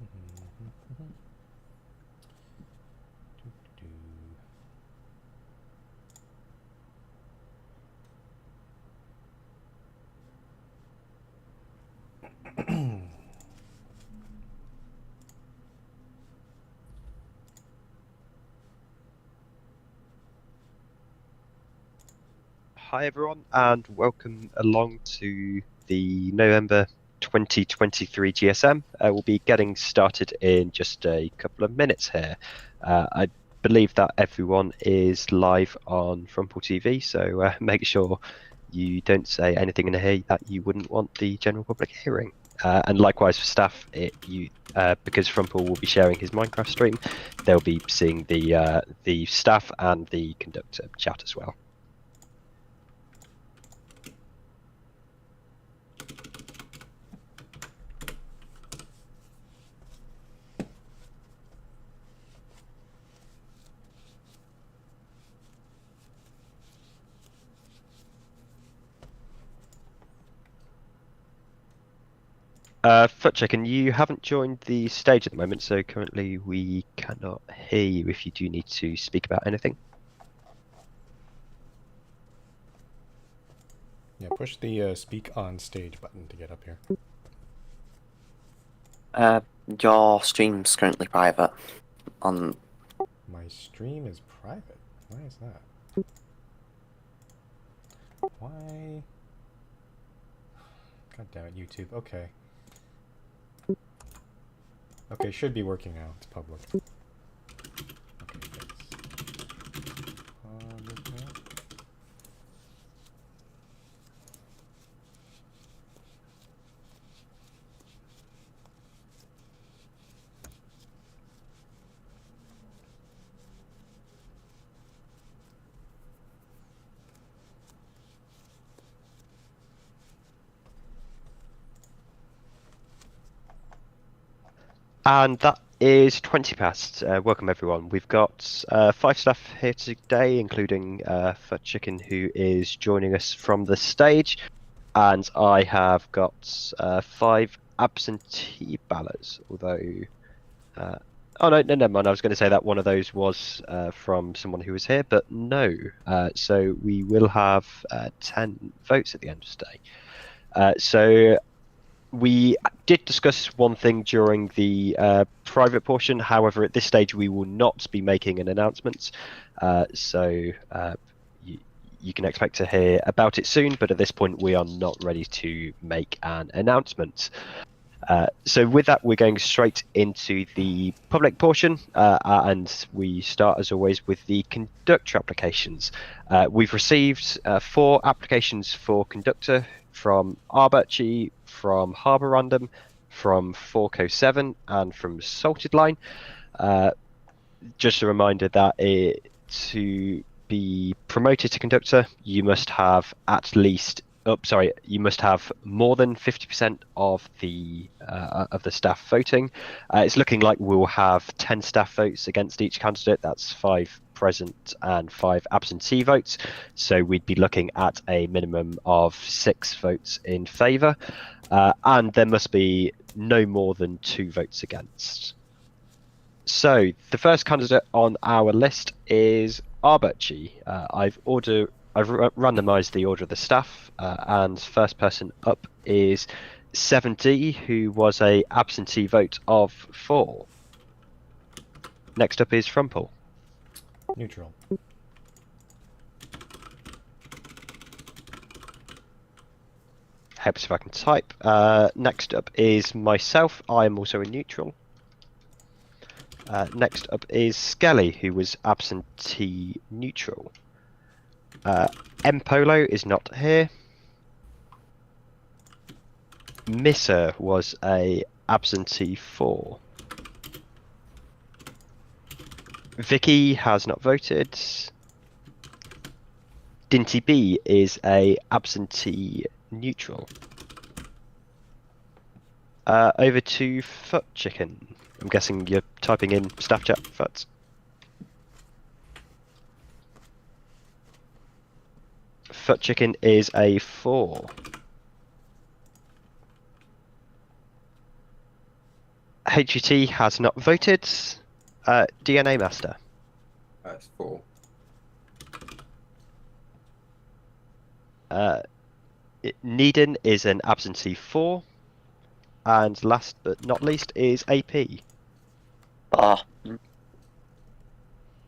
Hi everyone, and welcome along to the November 2023 GSM. We'll be getting started in just a couple of minutes here. I believe that everyone is live on Frumple TV, so make sure you don't say anything in here that you wouldn't want the general public hearing. And likewise for staff, because Frumple will be sharing his Minecraft stream, they'll be seeing the staff and the conductor chat as well. Foot chicken, you haven't joined the stage at the moment, so currently we cannot hear you if you do need to speak about anything. Yeah, push the speak on stage button to get up here. Your stream's currently private. My stream is private. Why is that? Why? God damn it, YouTube. Okay. Okay, should be working now. It's public. Okay, thanks. And that is 20 past. Welcome everyone. We've got 5 staff here today, including Foot Chicken, who is joining us from the stage, and I have got 5 absentee ballots. Although, oh no, never mind. I was going to say that one of those was from someone who was here, but no. So we will have 10 votes at the end of the day. So we did discuss one thing during the private portion. However, at this stage, we will not be making an announcement. So you can expect to hear about it soon, but at this point, we are not ready to make an announcement. So with that, we're going straight into the public portion, and we start, as always, with the conductor applications. We've received 4 applications for conductor from Arberchi, from Harbour Random, from Forco7, and from Salted Line. Just a reminder that to be promoted to conductor, you must have at least you must have more than 50% of the staff voting. It's looking like we'll have 10 staff votes against each candidate. That's 5 present and 5 absentee votes. So we'd be looking at a minimum of 6 votes in favour, and there must be no more than 2 votes against. So the first candidate on our list is Arberchi. I've randomised the order of the staff, and first person up is 7D, who was a absentee vote of 4. Next up is Frumple. Neutral. Helps if I can type. Next up is myself. I am also a neutral. Next up is Skelly, who was absentee neutral. M-Polo is not here. Misser was a absentee 4. Vicky has not voted. Dinty B is a absentee neutral. Over to Foot Chicken. I'm guessing you're typing in staff chat, Foot. Foot Chicken is a 4. HUT has not voted. DNA Master. It's 4. Needon is an absentee 4. And last but not least is AP. Ah,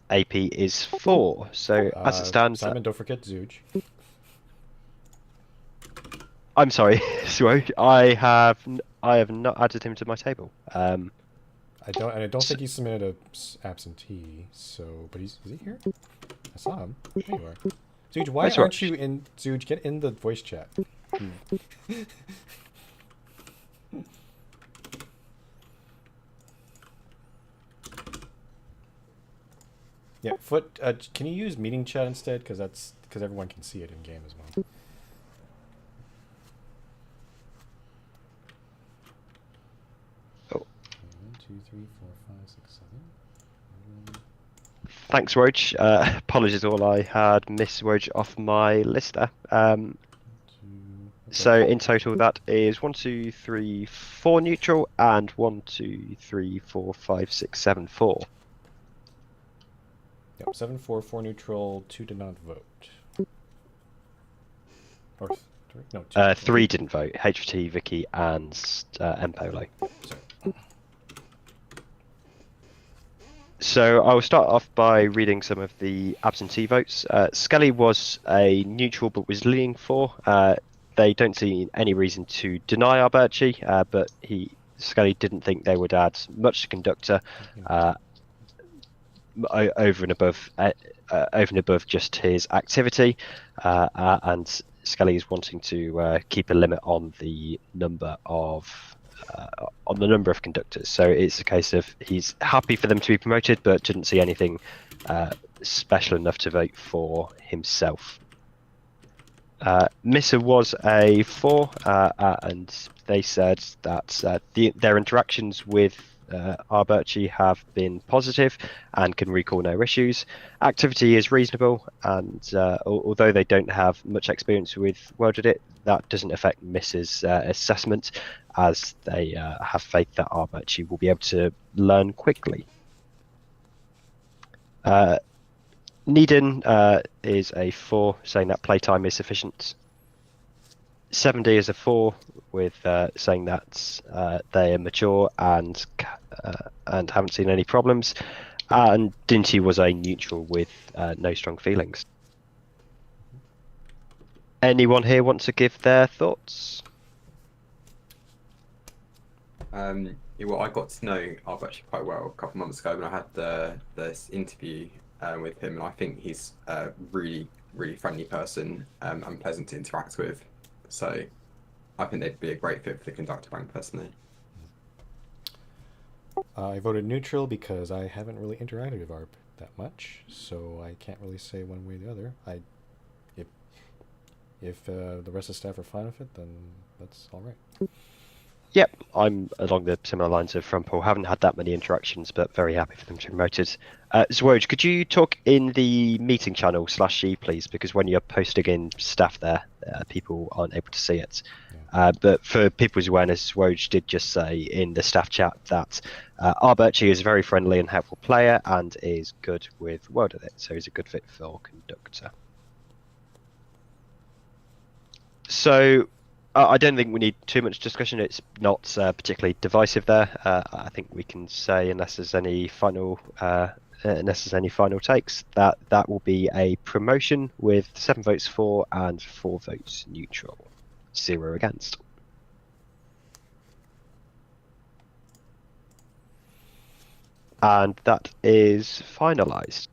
AP is 4. So as it stands, Simon, don't forget Zooge. I'm sorry, Swoge. I have not added him to my table. I don't think he submitted a absentee. So, but is he here? I saw him. There you are. Zooge, why That's aren't right. you in? Zooge, get in the voice chat. Yeah, Foot. Can you use meeting chat instead? Because everyone can see it in game as well. Oh. 1, 2, 3, 4, 5, 6, 7. Thanks, Woj. Apologies, all I had Miss Woj off my list there. So in total, that is 1, 2, 3, 4 neutral, and 1, 2, 3, 4, 5, 6, 7, 4. Yep, 7, 4, 4 neutral, 2 did not vote. Or 3? No, 2. 3 didn't vote. HT, Vicky, and Empolo. Sorry. So I'll start off by reading some of the absentee votes. Scully was a neutral but was leaning for. They don't see any reason to deny Arberchi, but Scully didn't think they would add much to conductor over and above just his activity, and Scully is wanting to keep a limit on the number of conductors. So it's a case of he's happy for them to be promoted, but didn't see anything special enough to vote for himself. Missa was a 4, and they said that their interactions with Arberchi have been positive and can recall no issues. Activity is reasonable, and although they don't have much experience with World Edit, that doesn't affect Missa's assessment, as they have faith that Arberchi will be able to learn quickly. Needon is a 4, saying that playtime is sufficient. 7D is a 4, with saying that they are mature and haven't seen any problems. And Dinty was a neutral with no strong feelings. Anyone here want to give their thoughts? Well, I got to know Arberchi quite well a couple of months ago when I had this interview with him, and I think he's a really, really friendly person and pleasant to interact with. So I think they'd be a great fit for the conductor rank, personally. I voted neutral because I haven't really interacted with ARP that much, so I can't really say one way or the other. If the rest of the staff are fine with it, then that's all right. Yep, I'm along the similar lines of Frumpel. Haven't had that many interactions, but very happy for them to be promoted. Zwoj, could you talk in the meeting channel /G, please? Because when you're posting in staff there, people aren't able to see it. Yeah. But for people's awareness, Zwoj did just say in the staff chat that Arberchi is a very friendly and helpful player and is good with World Edit, so he's a good fit for conductor. So I don't think we need too much discussion. It's not particularly divisive there. I think we can say, unless there's any final takes, that will be a promotion with 7 votes for and 4 votes neutral, 0 against. And that is finalised.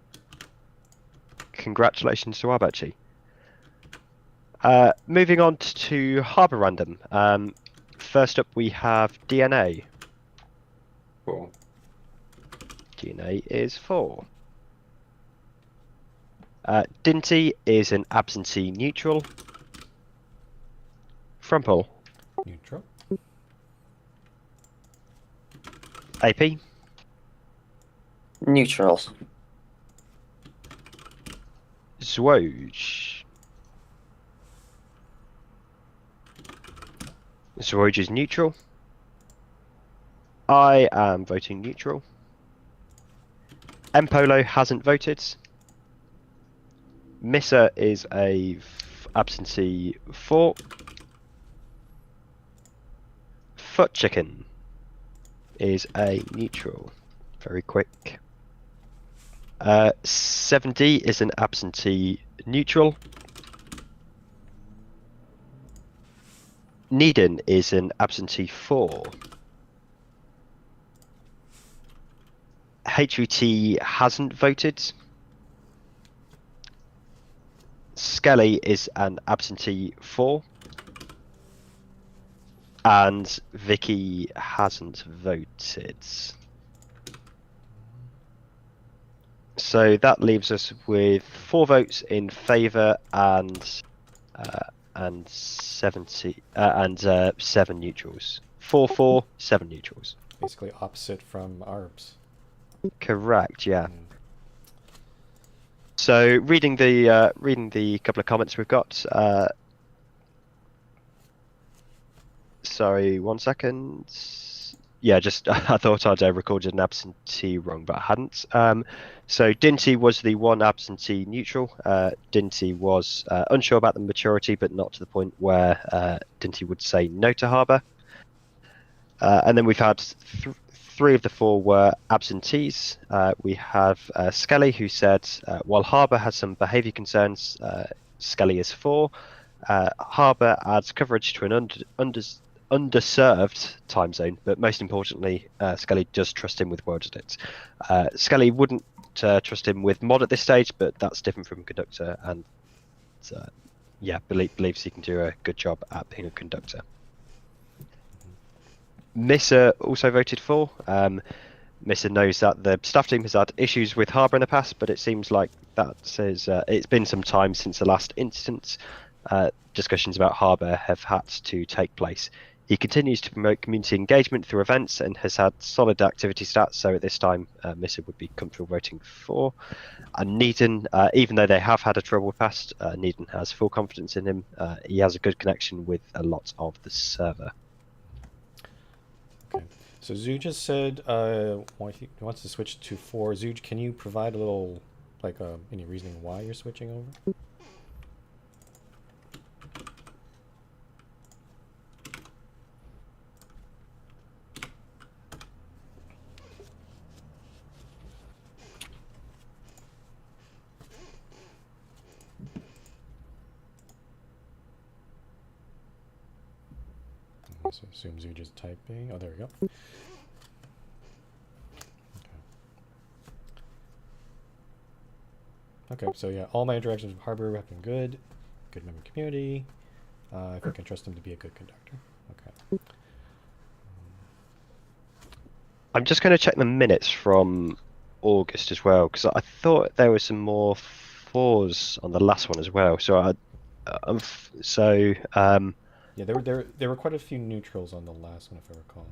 Congratulations to Arberchi. Moving on to Harbour Random. First up, we have DNA. 4. DNA is 4. Dinty is an absentee neutral. Frumpel. Neutral. AP. neutral. Zwoj. Zwoj is neutral. I am voting neutral. Mpolo hasn't voted. Missa is a absentee 4. Foot Chicken is a neutral. Very quick. 7D is an absentee neutral. Needon is an absentee 4. HUT hasn't voted. Skelly is an absentee 4. And Vicky hasn't voted. So that leaves us with 4 votes in favour and 7 neutrals. 4, 7 neutrals. Basically opposite from ARBs. Correct. Yeah. Mm. So reading the couple of comments we've got. Sorry, 1 second. Yeah, just I thought I'd recorded an absentee wrong, but I hadn't. So Dinty was the one absentee neutral. Dinty was unsure about the maturity, but not to the point where Dinty would say no to Harbour. And then we've had 3 of the 4 were absentees. We have Skelly, who said, while Harbour has some behaviour concerns, Skelly is 4. Harbour adds coverage to an underserved time zone, but most importantly, Skelly does trust him with World Edit. Skelly wouldn't trust him with mod at this stage, but that's different from conductor, and yeah, believes he can do a good job at being a conductor. Missa also voted for. Missa knows that the staff team has had issues with Harbour in the past, but it seems like that says it's been some time since the last instance. Discussions about Harbour have had to take place. He continues to promote community engagement through events and has had solid activity stats, so at this time Missa would be comfortable voting for. And Needon, even though they have had a troubled past, Needon has full confidence in him. He has a good connection with a lot of the server. Okay. So Zoo just said he wants to switch to 4. Zoo, can you provide a little, like, any reasoning why you're switching over? So assume Zoo just typing. Oh, there we go. Okay, so yeah, all my interactions with Harbour have been good. Good member community. If I can trust him to be a good conductor. Okay. I'm just going to check the minutes from August as well, because I thought there were some more 4s on the last one as well. So Yeah, there were quite a few neutrals on the last one, if I recall.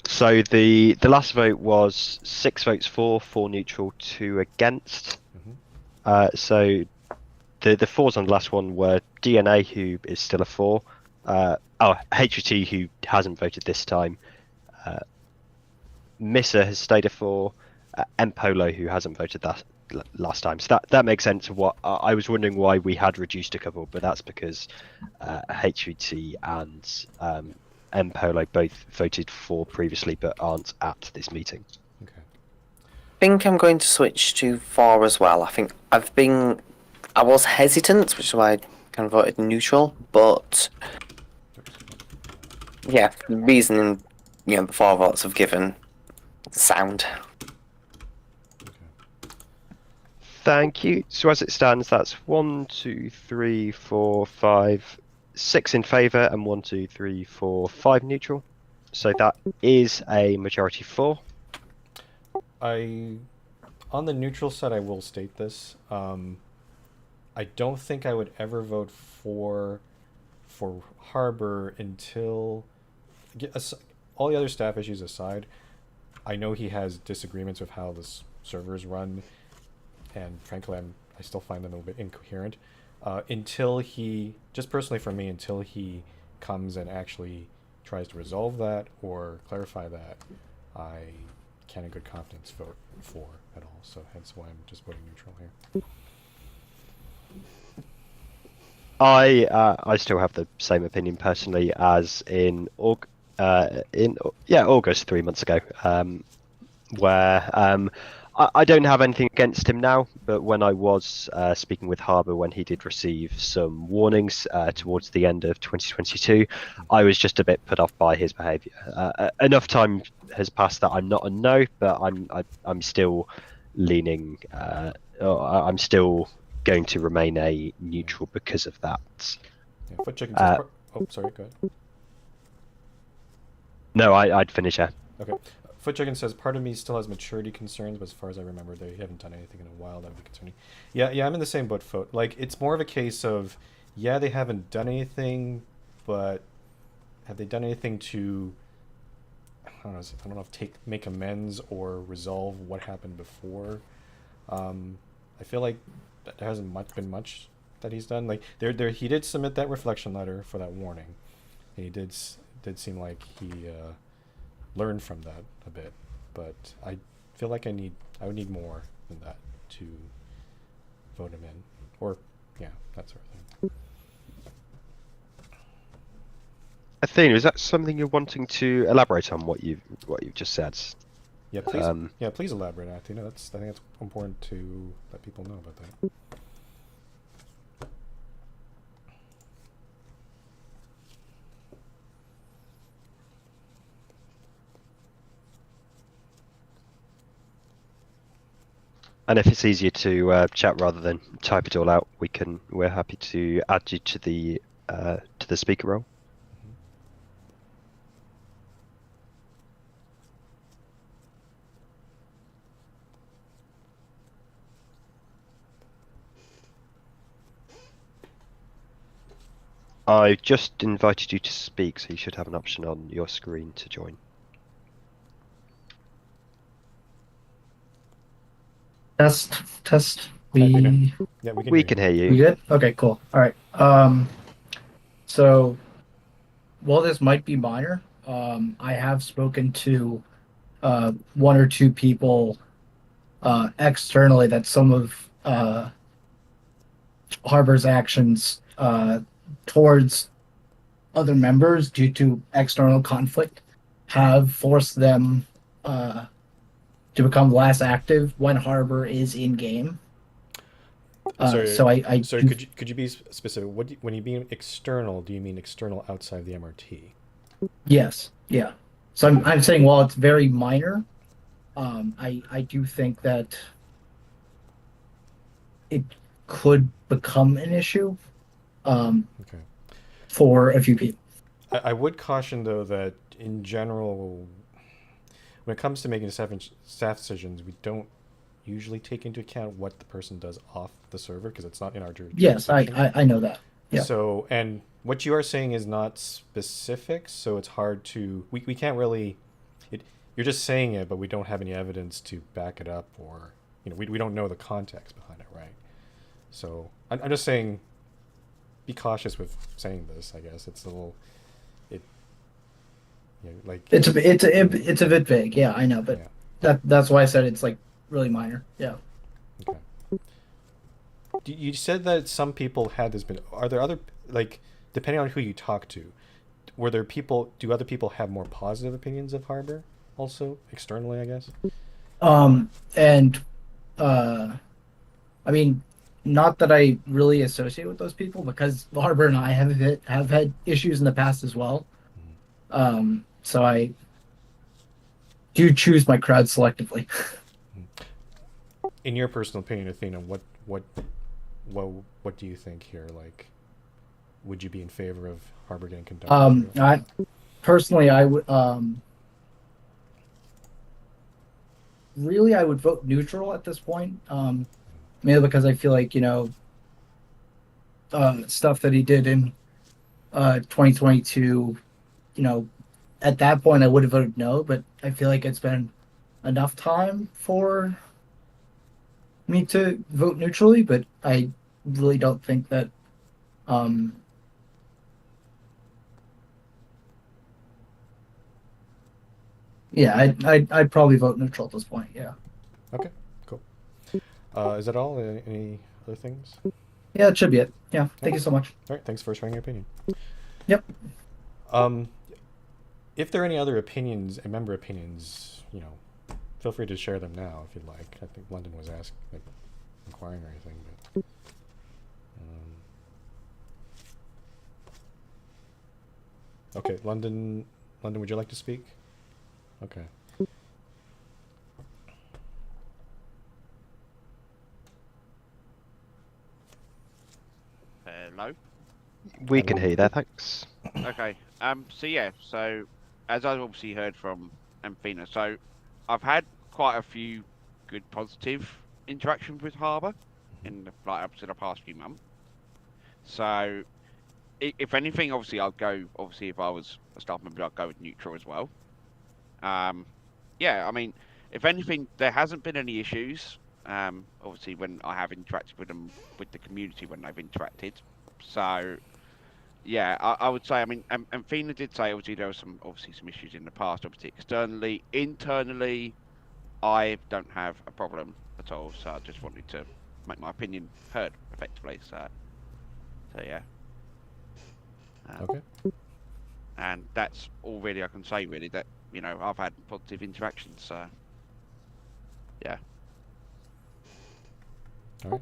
So the last vote was 6 votes for, 4 neutral, 2 against. So the 4s on the last one were DNA, who is still a 4. HUT, who hasn't voted this time. Missa has stayed a 4. Mpolo, who hasn't voted that last time. So that makes sense. What I was wondering why we had reduced a couple, but that's because HUT and Mpolo both voted for previously, but aren't at this meeting. Okay. I think I'm going to switch to 4 as well. I think I was hesitant, which is why I kind of voted neutral, but yeah, the reasoning, the 4 votes have given sound. Thank you. So as it stands, that's 1, 2, 3, 4, 5, 6 in favour and 1, 2, 3, 4, 5 neutral. So that is a majority 4. On the neutral side, I will state this. I don't think I would ever vote for Harbour until, all the other staff issues aside, I know he has disagreements with how this servers run, and frankly, I still find them a little bit incoherent. Until he, just personally for me, until he comes and actually tries to resolve that or clarify that, I can in good confidence vote for at all. So hence why I'm just voting neutral here. I still have the same opinion personally as August 3 months ago, where I don't have anything against him now, but when I was speaking with Harbour when he did receive some warnings towards the end of 2022, I was just a bit put off by his behaviour. Enough time has passed that I'm not a no, but I'm still leaning. I'm still going to remain a neutral because of that. Yeah, Foot Chicken says. Oh, sorry. Go ahead. No, I'd finish here. Okay. Foot Chicken says, part of me still has maturity concerns, but as far as I remember, they haven't done anything in a while that would be concerning. Yeah, I'm in the same boat, Foot. Like, it's more of a case of, yeah, they haven't done anything, but have they done anything to, I don't know if make amends or resolve what happened before? I feel like there hasn't been much that he's done. Like, he did submit that reflection letter for that warning, and he did seem like he learned from that a bit, but I feel like I would need more than that to vote him in, or that sort of thing. Athena, is that something you're wanting to elaborate on what you've just said? Yeah, please. Please elaborate, Athena. I think it's important to let people know about that. And if it's easier to chat rather than type it all out, we're happy to add you to the speaker role. I've just invited you to speak, so you should have an option on your screen to join. Test. Yeah, We can hear you. We good? Okay, cool. All right. So, while this might be minor, I have spoken to one or two people externally that some of Harbor's actions towards other members due to external conflict have forced them to become less active when Harbor is in game. Sorry, So sorry. Could you be specific? When you mean external, do you mean external outside the MRT? Yes, yeah. So I'm saying while it's very minor, I do think that it could become an issue Okay. for a few people. I would caution though that in general, when it comes to making staff decisions, we don't usually take into account what the person does off the server because it's not in our jurisdiction. Yes, I know that. Yeah. So, and what you are saying is not specific, so it's hard to we can't really. You're just saying it, but we don't have any evidence to back it up, or we don't know the context behind it, right? So I'm just saying, be cautious with saying this. I guess it's a little, like it's a bit vague. Yeah, I know, but that's why I said it's like really minor. Yeah. Okay. You said that some people had this. Are there other, like, depending on who you talk to, were there people? Do other people have more positive opinions of Harbor? Also externally, I guess. I mean, not that I really associate with those people because Harbor and I have had issues in the past as well. So I do choose my crowd selectively. In your personal opinion, Athena, what do you think here? Like, would you be in favor of Harbor getting conducted? I personally, I would really I would vote neutral at this point. Mainly because I feel like stuff that he did in 2022, at that point I would have voted no, but I feel like it's been enough time for me to vote neutrally, but I really don't think that Yeah, I'd probably vote neutral at this point. Yeah. Okay, cool. Is that all? Any other things? Yeah, it should be it. Yeah. Thank Okay. you so much. All right, thanks for sharing your opinion. Yep. Um, if there are any other opinions and member opinions, feel free to share them now if you'd like. I think London was inquiring or anything, but. Okay, London, would you like to speak? Okay. Hello. We can hear you there, thanks. Okay. So yeah. So as I've obviously heard from Amphina, so I've had quite a few good positive interactions with Harbour in up to the past few months. So if anything, obviously I'll go. Obviously, if I was a staff member, I'd go with neutral as well. Yeah. I mean, if anything, there hasn't been any issues. Obviously when I have interacted with them with the community when they've interacted. So. Yeah, I would say. I mean, and Fina did say obviously there were some issues in the past, obviously externally, internally. I don't have a problem at all, so I just wanted to make my opinion heard effectively. So yeah. Okay. And that's all really I can say. Really, that I've had positive interactions. So yeah. All right.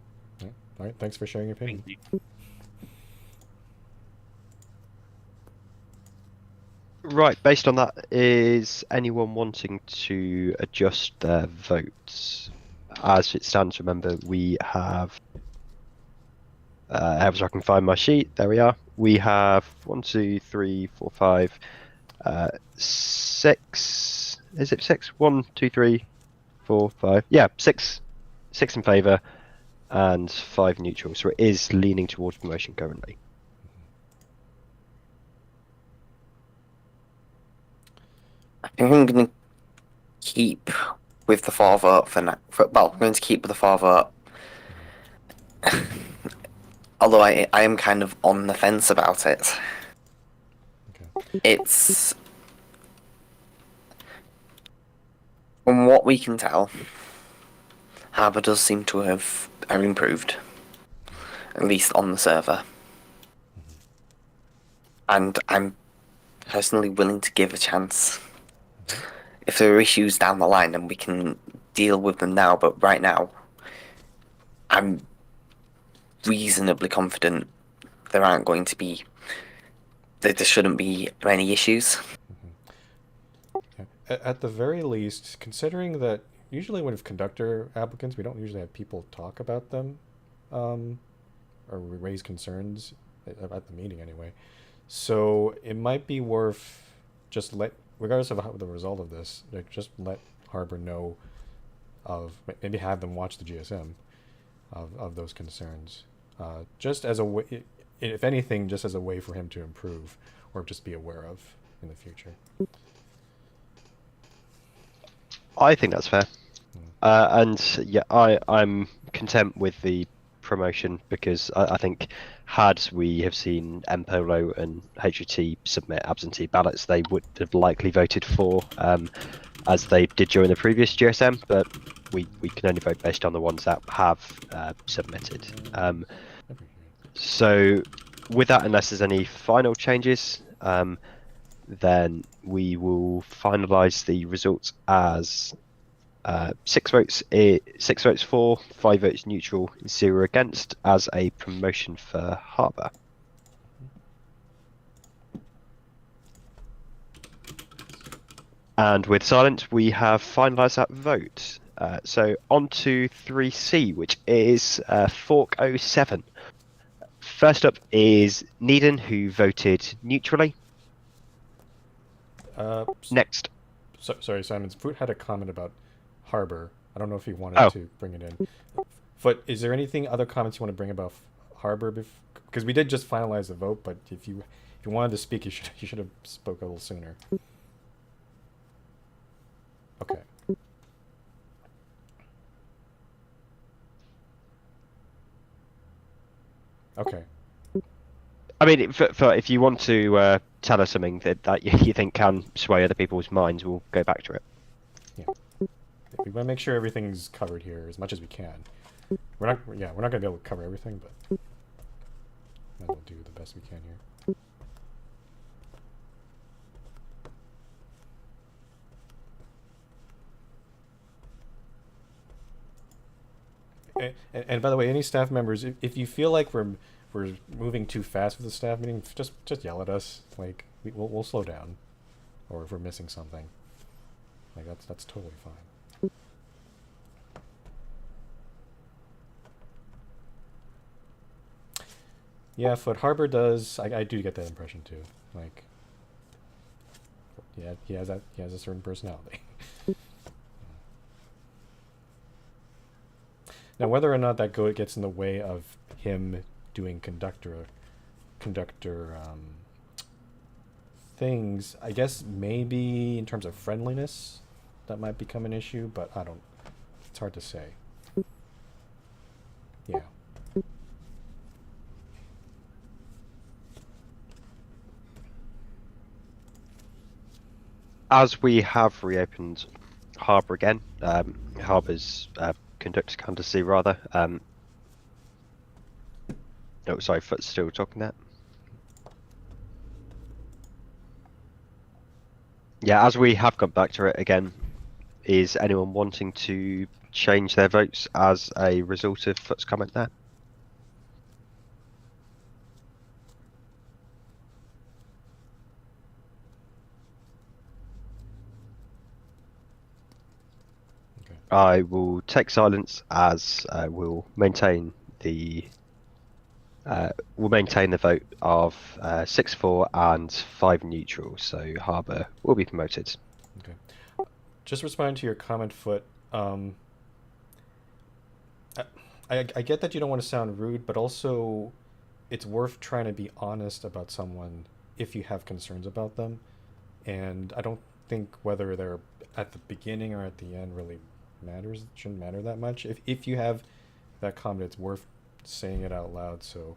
All right. Thanks for sharing your opinion. Thank you. Right, based on that, is anyone wanting to adjust their votes? As it stands, remember, we have. However, I can find my sheet. There we are. We have 1, 2, 3, 4, 5, 6. Is it 6? 1, 2, 3, 4, 5. Yeah, 6. 6 in favour and 5 neutral. So it is leaning towards promotion currently. I think I'm going to keep with the 4 vote for now. Well, I'm going to keep with the 4 vote. Although I am kind of on the fence about it. Okay. It's. From what we can tell, Harbour does seem to have improved. At least on the server. And I'm personally willing to give a chance. If there are issues down the line, then we can deal with them now. But right now, I'm reasonably confident there aren't going to be. There shouldn't be any issues. Yeah. At the very least, considering that usually when it's conductor applicants, we don't usually have people talk about them, or raise concerns at the meeting anyway. So it might be worth just regardless of the result of this, just let Harbour know maybe have them watch the GSM of those concerns, just as a way, if anything, just as a way for him to improve or just be aware of in the future. I think that's fair. And yeah, I'm content with the promotion because I think had we have seen Mpolo and HUT submit absentee ballots, they would have likely voted for, as they did during the previous GSM, but we can only vote based on the ones that have submitted. So with that, unless there's any final changes, then we will finalise the results as 6 votes for, 5 votes neutral, 0 against, as a promotion for Harbour. And with silence, we have finalised that vote. So on to 3C, which is Fork 07. First up is Needon, who voted neutrally. Next. Sorry, Simon. Foot had a comment about Harbour. I don't know if he wanted to bring it in. But is there anything other comments you want to bring about Harbour? Because we did just finalize the vote, but if you wanted to speak, you should have spoke a little sooner. Okay. Okay. I mean, for if you want to tell us something that you think can sway other people's minds, we'll go back to it. Yeah. We want to make sure everything's covered here as much as we can. We're not going to be able to cover everything, but we'll do the best we can here. And by the way, any staff members, if you feel like we're moving too fast with the staff meeting, just yell at us. Like we'll slow down, or if we're missing something, like that's totally fine. Yeah, Foot Harbor does. I do get that impression too. Like, yeah, he has a certain personality. Now, whether or not that gets in the way of him doing conductor things, I guess maybe in terms of friendliness, that might become an issue. But I don't. It's hard to say. Yeah. As we have reopened Harbour again, Harbour's conductor candidacy rather. Oh, sorry, Foot's still talking that. Yeah, as we have gone back to it again, is anyone wanting to change their votes as a result of Foot's comment there? I will take silence as we'll maintain the vote of 6-4 and 5 neutral. So Harbour will be promoted. Okay. Just responding to your comment, Foot. I get that you don't want to sound rude, but also it's worth trying to be honest about someone if you have concerns about them. And I don't think whether they're at the beginning or at the end really matters. It shouldn't matter that much. If you have that comment, it's worth saying it out loud so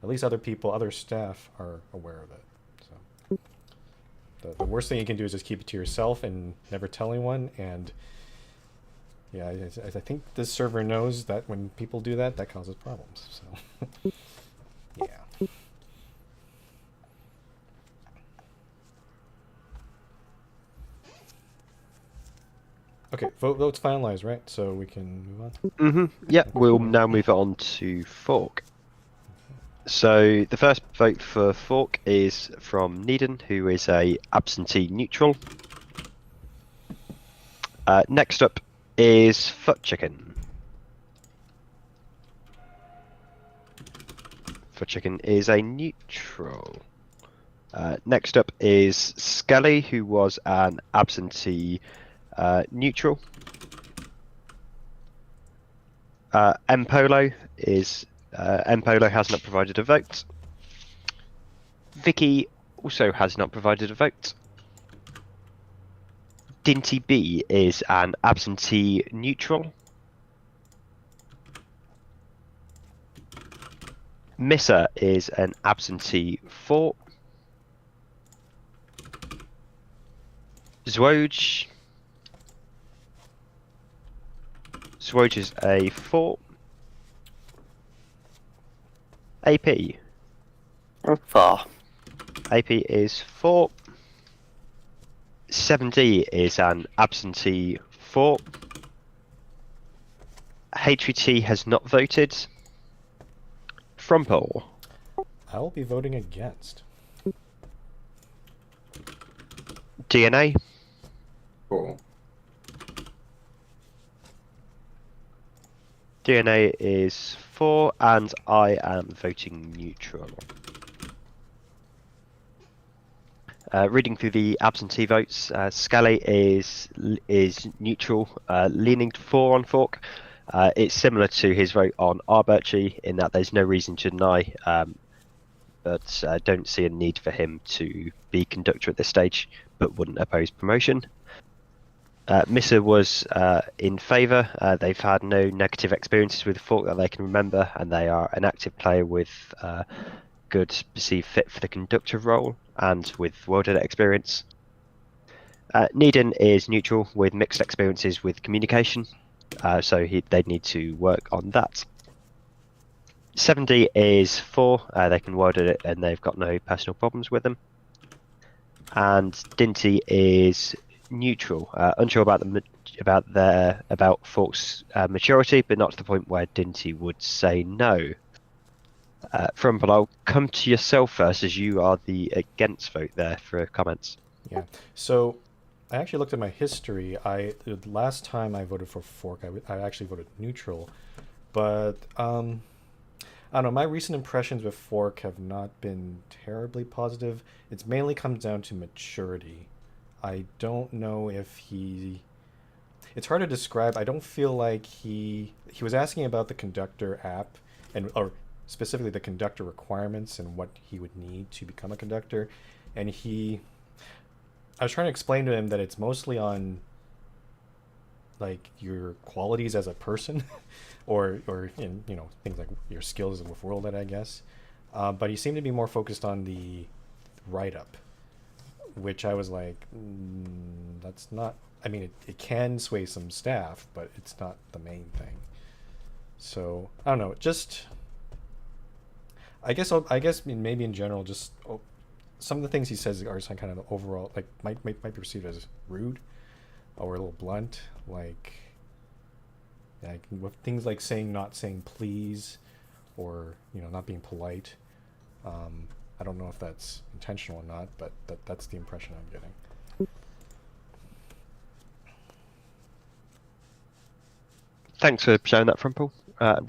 at least other staff are aware of it. So the worst thing you can do is just keep it to yourself and never tell anyone. And yeah, I think this server knows that when people do that, that causes problems. So yeah. Okay, vote's finalized, right? So we can move on? Mm-hmm. Yeah, we'll now move on to Fork. So the first vote for Fork is from Needon, who is a absentee neutral. Next up is Foot Chicken. Foot Chicken is a neutral. Next up is Skelly, who was an absentee neutral. Mpolo is Mpolo has not provided a vote. Vicky also has not provided a vote. Dinty B is an absentee neutral. Missa is an absentee 4. Zwoj is a 4. AP. 4. AP is 4. 7D is an absentee 4. HVT has not voted. Frumpole. I will be voting against. DNA. 4. DNA is 4, and I am voting neutral. Reading through the absentee votes, Scully is neutral, leaning 4 on Fork. It's similar to his vote on Arberchi in that there's no reason to deny, but don't see a need for him to be conductor at this stage, but wouldn't oppose promotion. Missa was in favour. They've had no negative experiences with Fork that they can remember, and they are an active player with good perceived fit for the conductor role and with world edit experience. Needon is neutral with mixed experiences with communication, so they'd need to work on that. 70 is 4, they can world edit and they've got no personal problems with them. And Dinty is neutral, unsure about Fork's maturity, but not to the point where Dinty would say no. Frumple, I'll come to yourself first, as you are the against vote there for comments. Yeah. So I actually looked at my history. The last time I voted for Fork, I actually voted neutral, but I don't know. My recent impressions with Fork have not been terribly positive. It's mainly comes down to maturity. I don't know if he. It's hard to describe. I don't feel like he was asking about the conductor app or specifically the conductor requirements and what he would need to become a conductor, and I was trying to explain to him that it's mostly on like your qualities as a person or in things like your skills with world ed, I guess, but he seemed to be more focused on the write-up, which I was like, that's not, I mean, it can sway some staff, but it's not the main thing. So I don't know, just I guess maybe in general, just some of the things he says are some kind of overall, like might be perceived as rude or a little blunt, like with things like not saying please, or not being polite. I don't know if that's intentional or not, but that's the impression I'm getting. Thanks for sharing that, Frumple.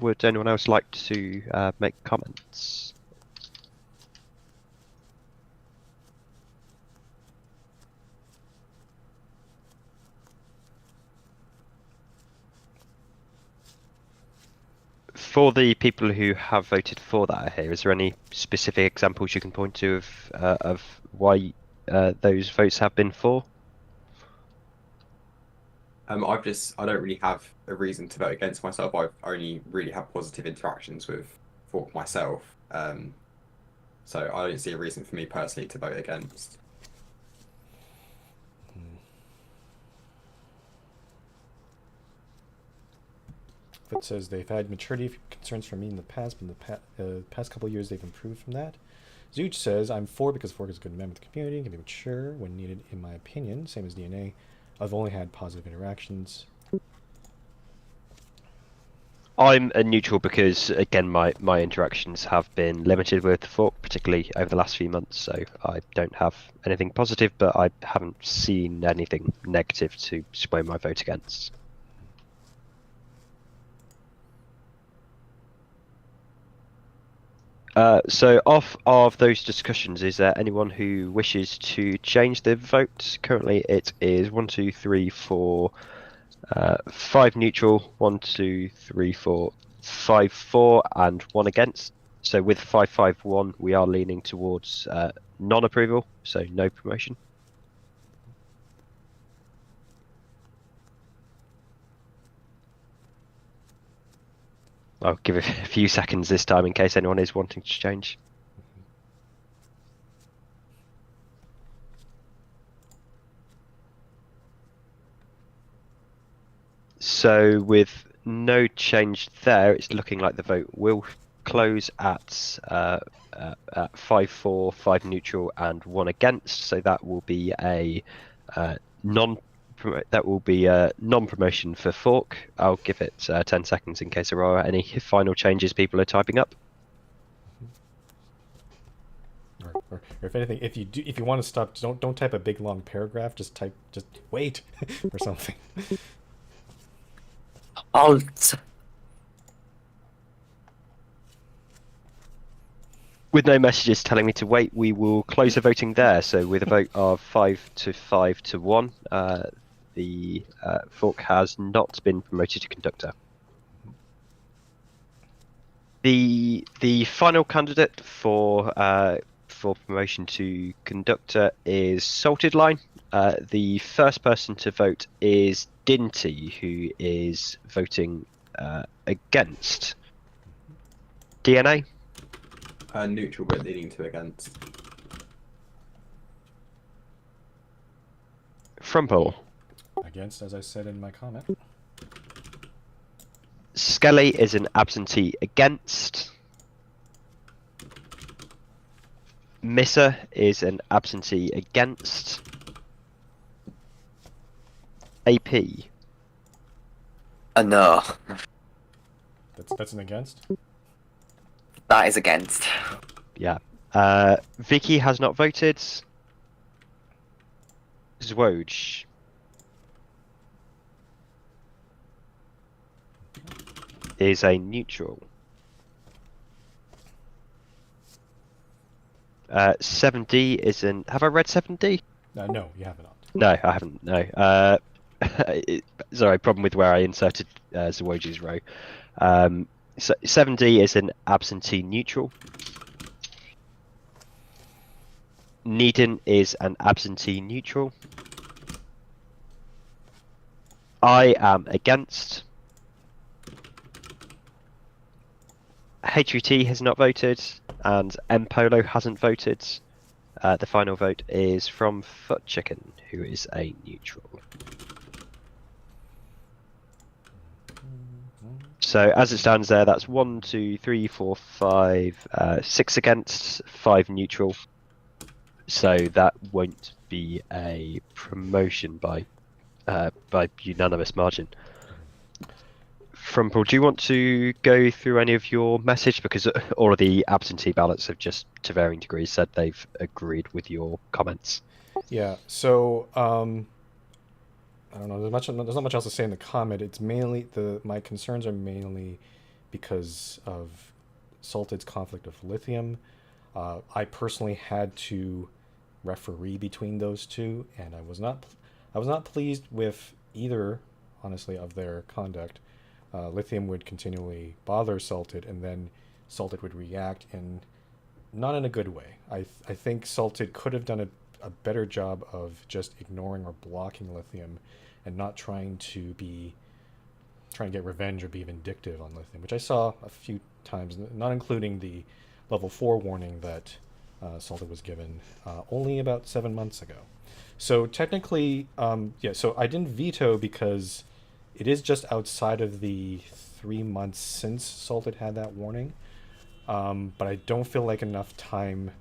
Would anyone else like to make comments? For the people who have voted for that here, is there any specific examples you can point to of why those votes have been for? I don't really have a reason to vote against myself. I've only really had positive interactions with Fork myself. So I don't see a reason for me personally to vote against. It says they've had maturity concerns from me in the past, but in the past couple of years they've improved from that. Zooch says, I'm for because Fork is a good member of the community and can be mature when needed, in my opinion. Same as DNA. I've only had positive interactions. I'm a neutral because, again, my interactions have been limited with Fork, particularly over the last few months, so I don't have anything positive, but I haven't seen anything negative to sway my vote against. So off of those discussions, is there anyone who wishes to change their vote? Currently it is 1, 2, 3, 4, 5 neutral, 1, 2, 3, 4, 5, 4, and 1 against. So with 5, 5, 1, we are leaning towards non-approval, so no promotion. I'll give it a few seconds this time in case anyone is wanting to change. So with no change there, it's looking like the vote will close at 5, 4, 5 neutral and 1 against. So that will be a non-promotion for Fork. I'll give it 10 seconds in case there are any final changes people are typing up. Or if anything, if you want to stop, don't type a big long paragraph. Just wait or something. Alt. With no messages telling me to wait, we will close the voting there. So with a vote of 5 to 5 to 1, the Fork has not been promoted to conductor. The final candidate for promotion to conductor is Salted Line. The first person to vote is Dinty, who is voting against. DNA? Neutral, but leaning to against. Frumple. Against, as I said in my comment. Skelly is an absentee against. Missa is an absentee against. AP. No, That's an against. that is against. Yeah. Vicky has not voted. Zwoj. Is a neutral. 7D is an. Have I read 7D? No, you have not. No, I haven't. No. Sorry, problem with where I inserted Zwoj's row. So 7D is an absentee neutral. Needon is an absentee neutral. I am against. HUT has not voted, and M Polo hasn't voted. The final vote is from Foot Chicken, who is a neutral. So as it stands there, that's 1, 2, 3, 4, 5, 6 against, 5 neutral. So that won't be a promotion by unanimous margin. Frumple, do you want to go through any of your message? Because all of the absentee ballots have just, to varying degrees, said they've agreed with your comments. Yeah. So I don't know. There's not much else to say in the comment. It's mainly my concerns are mainly because of Salted's conflict of lithium. I personally had to referee between those two, and I was not pleased with either, honestly, of their conduct. Lithium would continually bother Salted, and then Salted would react not in a good way. I think Salted could have done a better job of just ignoring or blocking Lithium and not trying to get revenge or be vindictive on Lithium, which I saw a few times, not including the level 4 warning that Salted was given only about 7 months ago. So technically, so I didn't veto because it is just outside of the 3 months since Salted had that warning. But I don't feel like enough time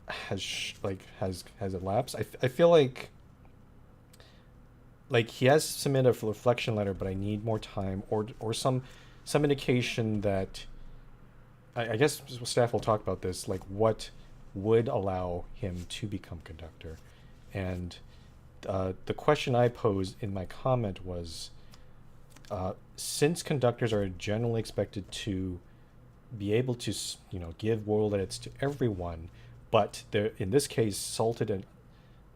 has elapsed. I feel like he has submitted a reflection letter, but I need more time or some indication that I guess staff will talk about this, like what would allow him to become conductor. And the question I posed in my comment was, since conductors are generally expected to be able to, give world edits to everyone, but in this case, Salted and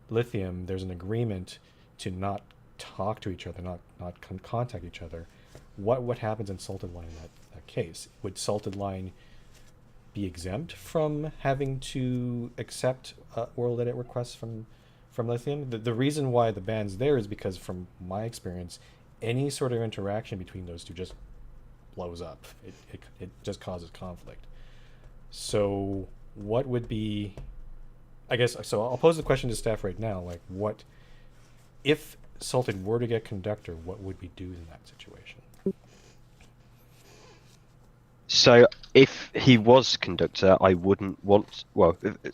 Lithium, there's an agreement to not talk to each other, not contact each other. What happens in Salted Line in that case? Would Salted Line be exempt from having to accept world edit requests from Lithium? The reason why the ban's there is because, from my experience, any sort of interaction between those two just blows up. It just causes conflict. So what would be, I guess, so I'll pose the question to staff right now, like what, if Salted were to get conductor, what would we do in that situation? So if he was conductor, I wouldn't want,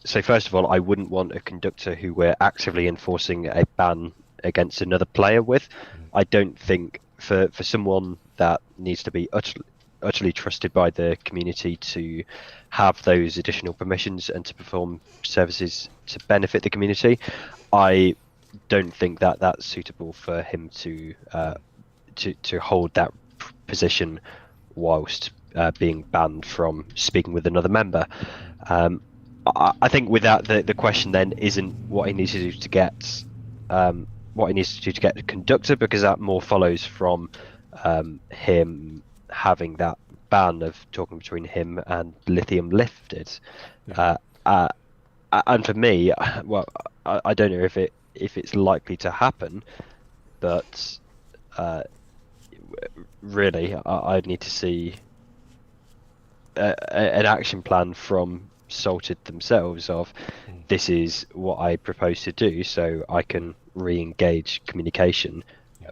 so first of all, I wouldn't want a conductor who we're actively enforcing a ban against another player with. I don't think for someone that needs to be utterly trusted by the community to have those additional permissions and to perform services to benefit the community, I don't think that that's suitable for him to hold that position whilst being banned from speaking with another member. I think with that, the question then isn't what he needs to do to get a conductor, because that more follows from him having that ban of talking between him and Lithium lifted. Yeah. And for me, well, I don't know if it's likely to happen, but really, I'd need to see an action plan from Salted themselves of this is what I propose to do, so I can re-engage communication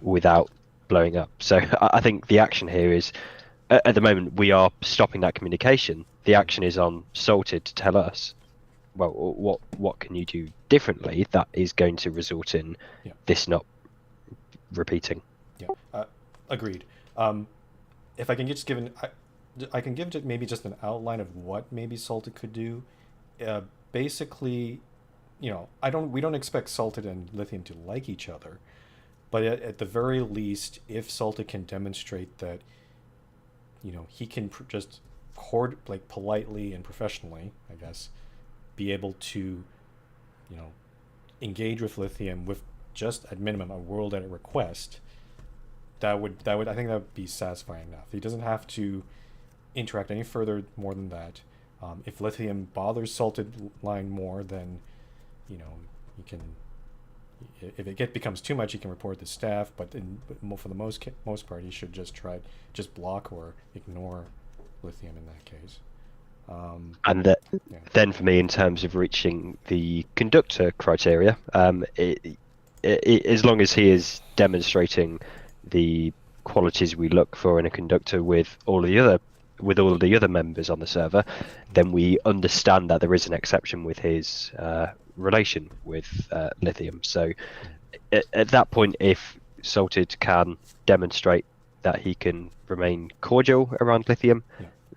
without blowing up. So I think the action here is, at the moment, we are stopping that communication. The action is on Salted to tell us, well, what can you do differently that is going to result in this not repeating. Agreed. If I can just I can give maybe just an outline of what maybe Salted could do. Basically, we don't expect Salted and Lithium to like each other, but at the very least, if Salted can demonstrate that, he can just politely and professionally, I guess, be able to, engage with Lithium with just at minimum a world edit request, that would I think that would be satisfying enough. He doesn't have to interact any further more than that. If Lithium bothers Salted line more, then he can. If it becomes too much, he can report the staff. But for the most part, he should just block or ignore Lithium in that case. And then for me, in terms of reaching the conductor criteria, as long as he is demonstrating the qualities we look for in a conductor with all of the other members on the server, then we understand that there is an exception with his relation with Lithium. So at that point, if Salted can demonstrate that he can remain cordial around Lithium,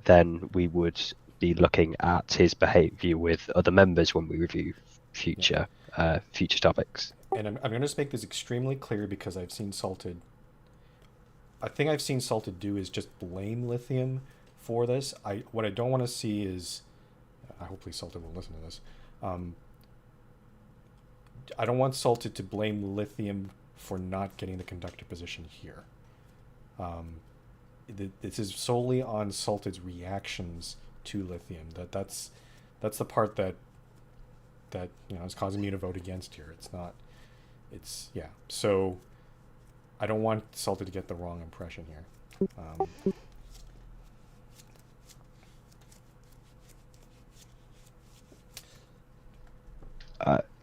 then we would be looking at his behavior with other members when we review future topics. And I'm going to make this extremely clear because I've seen Salted. I think I've seen Salted do is just blame Lithium for this. What I don't want to see is, hopefully Salted will listen to this. I don't want Salted to blame Lithium for not getting the conductor position here. This is solely on Salted's reactions to Lithium. That's the part that is causing me to vote against here. So I don't want Salted to get the wrong impression here.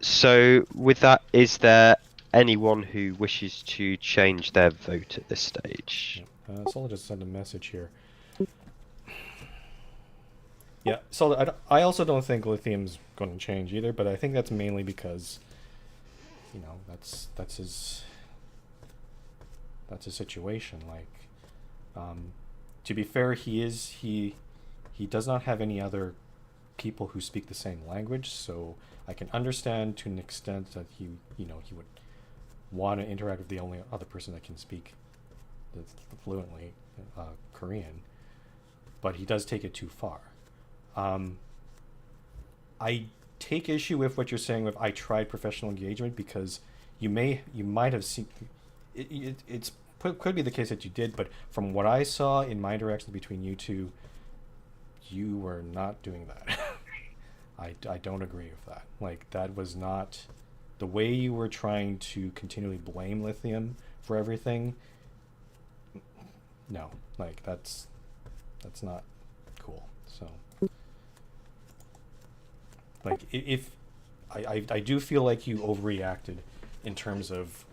So with that, is there anyone who wishes to change their vote at this stage? Salted just sent a message here. Yeah, Salted, I also don't think Lithium's going to change either, but I think that's mainly because, that's his situation. To be fair, he does not have any other people who speak the same language, so I can understand to an extent that he would want to interact with the only other person that can speak fluently Korean, but he does take it too far. I take issue with what you're saying with I tried professional engagement, because you might have seen it could be the case that you did, but from what I saw in my interactions between you two, you were not doing that. I don't agree with that. That was not the way you were trying to continually blame Lithium for everything. No, that's not cool. So if I do feel like you overreacted in terms of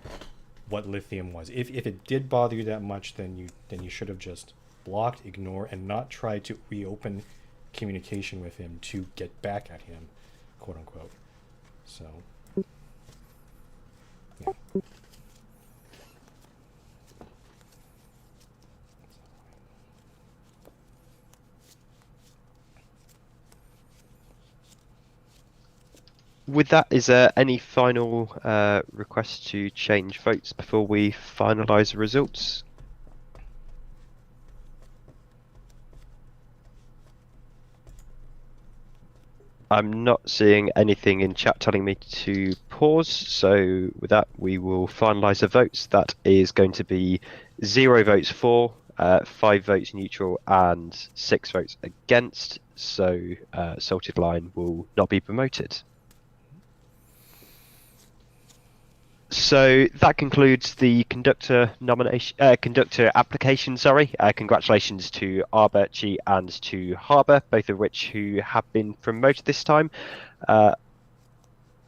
what Lithium was. If it did bother you that much, then you should have just blocked, ignored, and not tried to reopen communication with him to get back at him, quote unquote. So yeah. With that, is there any final requests to change votes before we finalise the results? I'm not seeing anything in chat telling me to pause, so with that we will finalise the votes. That is going to be 0 votes for, 5 votes neutral and 6 votes against, so Salted Line will not be promoted. So that concludes the conductor nomination, conductor application. Sorry, congratulations to Arberchi and to Harbour, both of which who have been promoted this time.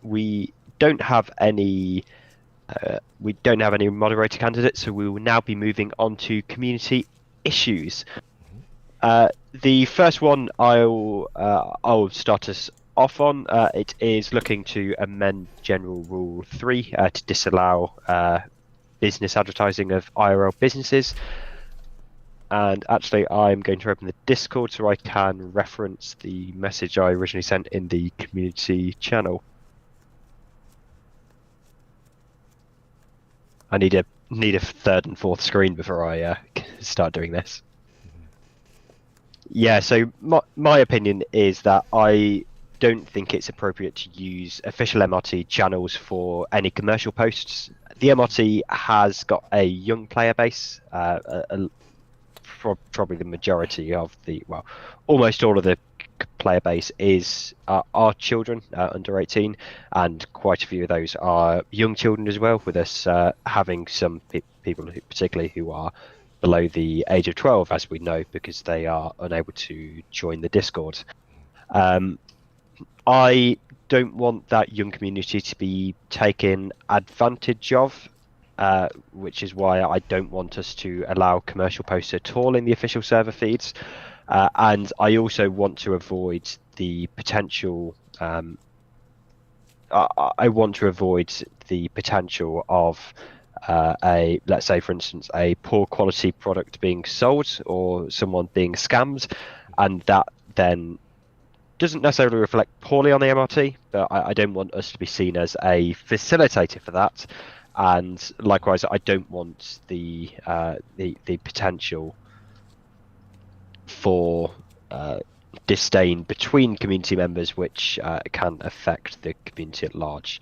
We don't have any. We don't have any moderator candidates, so we will now be moving on to community issues. The first one I'll start us off on. It is looking to amend General Rule 3 to disallow business advertising of IRL businesses. And actually, I'm going to open the Discord so I can reference the message I originally sent in the community channel. I need a third and fourth screen before I start doing this. Yeah, so my opinion is that I don't think it's appropriate to use official MRT channels for any commercial posts. The MRT has got a young player base, probably the majority of almost all of the player base are children under 18, and quite a few of those are young children as well, with us having some people particularly who are below the age of 12, as we know, because they are unable to join the Discord. I don't want that young community to be taken advantage of, which is why I don't want us to allow commercial posts at all in the official server feeds. And I also want to avoid the potential. I want to avoid the potential of let's say, for instance, a poor quality product being sold or someone being scammed, and that then doesn't necessarily reflect poorly on the MRT. But I don't want us to be seen as a facilitator for that. And likewise, I don't want the potential for disdain between community members, which can affect the community at large.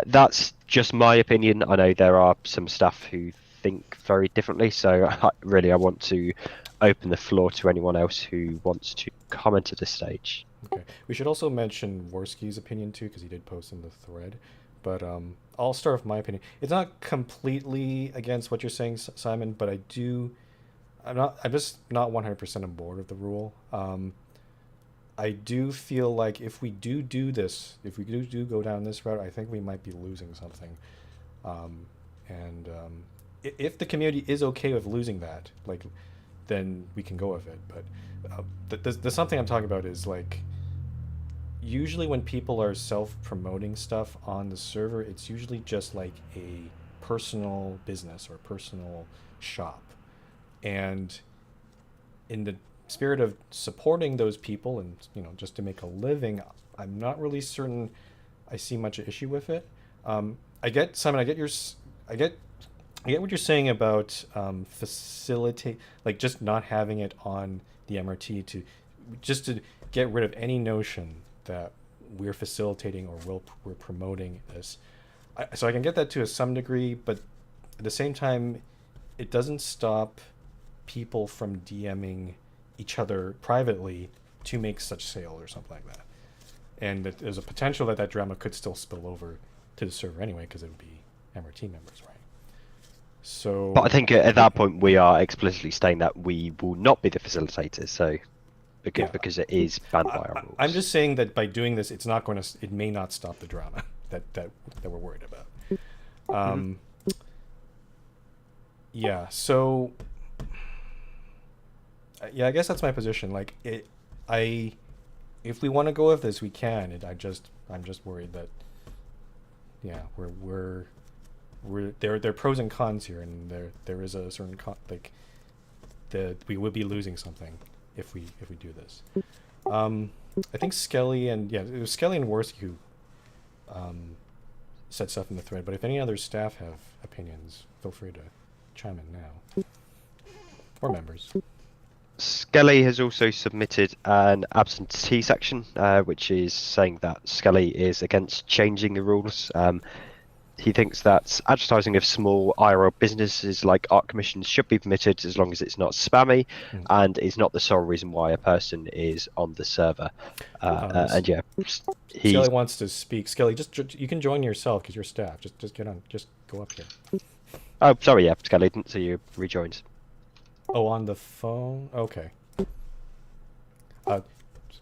That's just my opinion. I know there are some staff who think very differently, so I want to open the floor to anyone else who wants to comment at this stage. Okay. We should also mention Worski's opinion too, because he did post in the thread. But I'll start with my opinion. It's not completely against what you're saying, Simon, but I'm just not 100% on board with the rule. I do feel like if we do this, if we do go down this route, I think we might be losing something. If the community is okay with losing that, then we can go with it. But the something I'm talking about is usually when people are self-promoting stuff on the server, it's usually just like a personal business or personal shop. And in the spirit of supporting those people and, just to make a living, I'm not really certain I see much issue with it. I get, Simon, I get what you're saying about facilitate, just not having it on the MRT to get rid of any notion that we're facilitating or we're promoting this. So I can get that to some degree, but at the same time, it doesn't stop people from DMing each other privately to make such sale or something like that. And that there's a potential that drama could still spill over to the server anyway, because it would be MRT members, right? So, but I think at that point we are explicitly saying that we will not be the facilitators. So, because it is banned by our rules. I'm just saying that by doing this, it may not stop the drama that we're worried about. Yeah. So, yeah, I guess that's my position. If we want to go with this, we can. I'm just worried that, yeah, there are pros and cons here, and there is a certain that we would be losing something if we do this. I think Skelly and it was Skelly and Worski who said stuff in the thread. But if any other staff have opinions, feel free to chime in now, or members. Skelly has also submitted an absentee section, which is saying that Skelly is against changing the rules. he thinks that advertising of small IRL businesses like art commissions should be permitted as long as it's not spammy and is not the sole reason why a person is on the server. And yeah, he's Skelly wants to speak. Skelly, just you can join yourself because you're staff. Just get on. Just go up here. oh sorry, yeah, Skelly didn't see you rejoined. Oh, on the phone. Okay.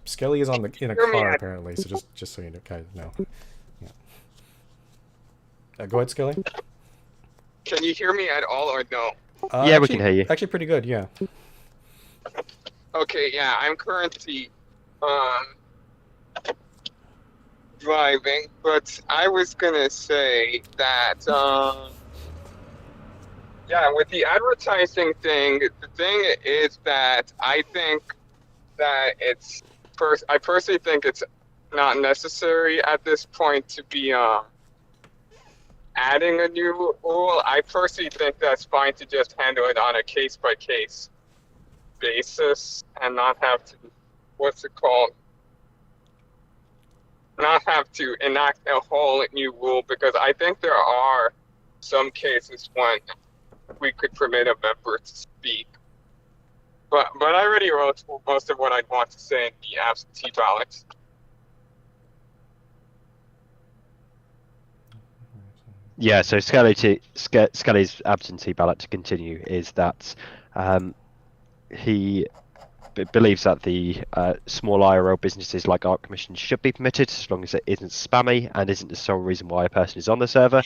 Skelly is in a car apparently. So just so you guys know. Yeah. Go ahead, Skelly. Can you hear me at all or no? Yeah, we can hear you. Actually, pretty good. Yeah. Okay, yeah, I'm currently driving, but I was gonna say that yeah, with the advertising thing, the thing is that I think that I personally think it's not necessary at this point to be adding a new rule. I personally think that's fine to just handle it on a case by case basis and not have to, not have to enact a whole new rule, because I think there are some cases when we could permit a member to speak. But I already wrote most of what I'd want to say in the absentee ballot. Yeah, so Scully's absentee ballot to continue is that he believes that the small IRL businesses like art commissions should be permitted as long as it isn't spammy and isn't the sole reason why a person is on the server.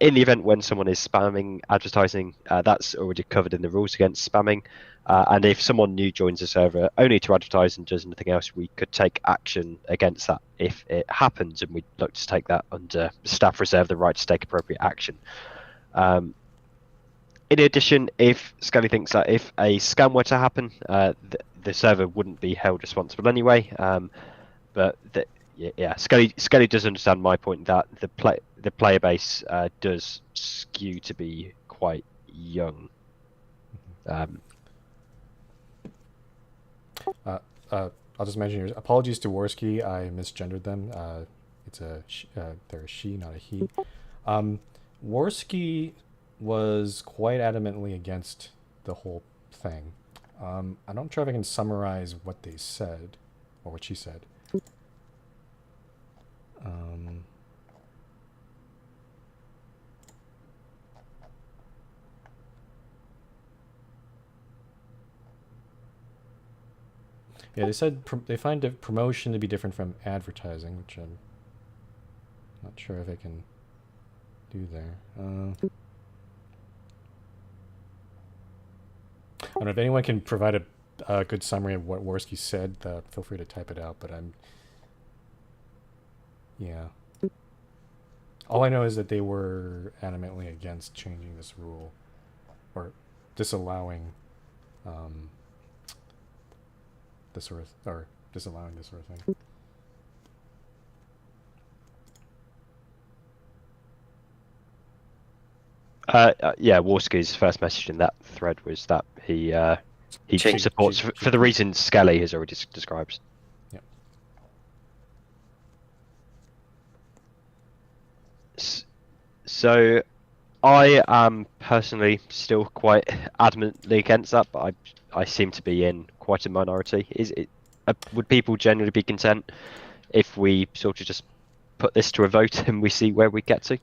In the event when someone is spamming advertising, that's already covered in the rules against spamming. And if someone new joins the server only to advertise and does nothing else, we could take action against that if it happens, and we'd look to take that under staff reserve the right to take appropriate action. In addition, if Scully thinks that if a scam were to happen, the server wouldn't be held responsible anyway. Scully does understand my point that the player base does skew to be quite young. I'll just mention here. Apologies to Worski. I misgendered them. They're a she, not a he. Worski was quite adamantly against the whole thing. I'm not sure if I can summarize what they said, or what she said. Yeah, they said they find promotion to be different from advertising, which I'm not sure if I can do there. I don't know if anyone can provide a good summary of what Worski said. Feel free to type it out, but yeah. All I know is that they were adamantly against changing this rule, or disallowing disallowing this sort of thing. Yeah, Worski's first message in that thread was that he supports for the reasons Skelly has already described. Yep. So, I am personally still quite adamantly against that, but I seem to be in quite a minority. Would people generally be content if we sort of just put this to a vote and we see where we get to?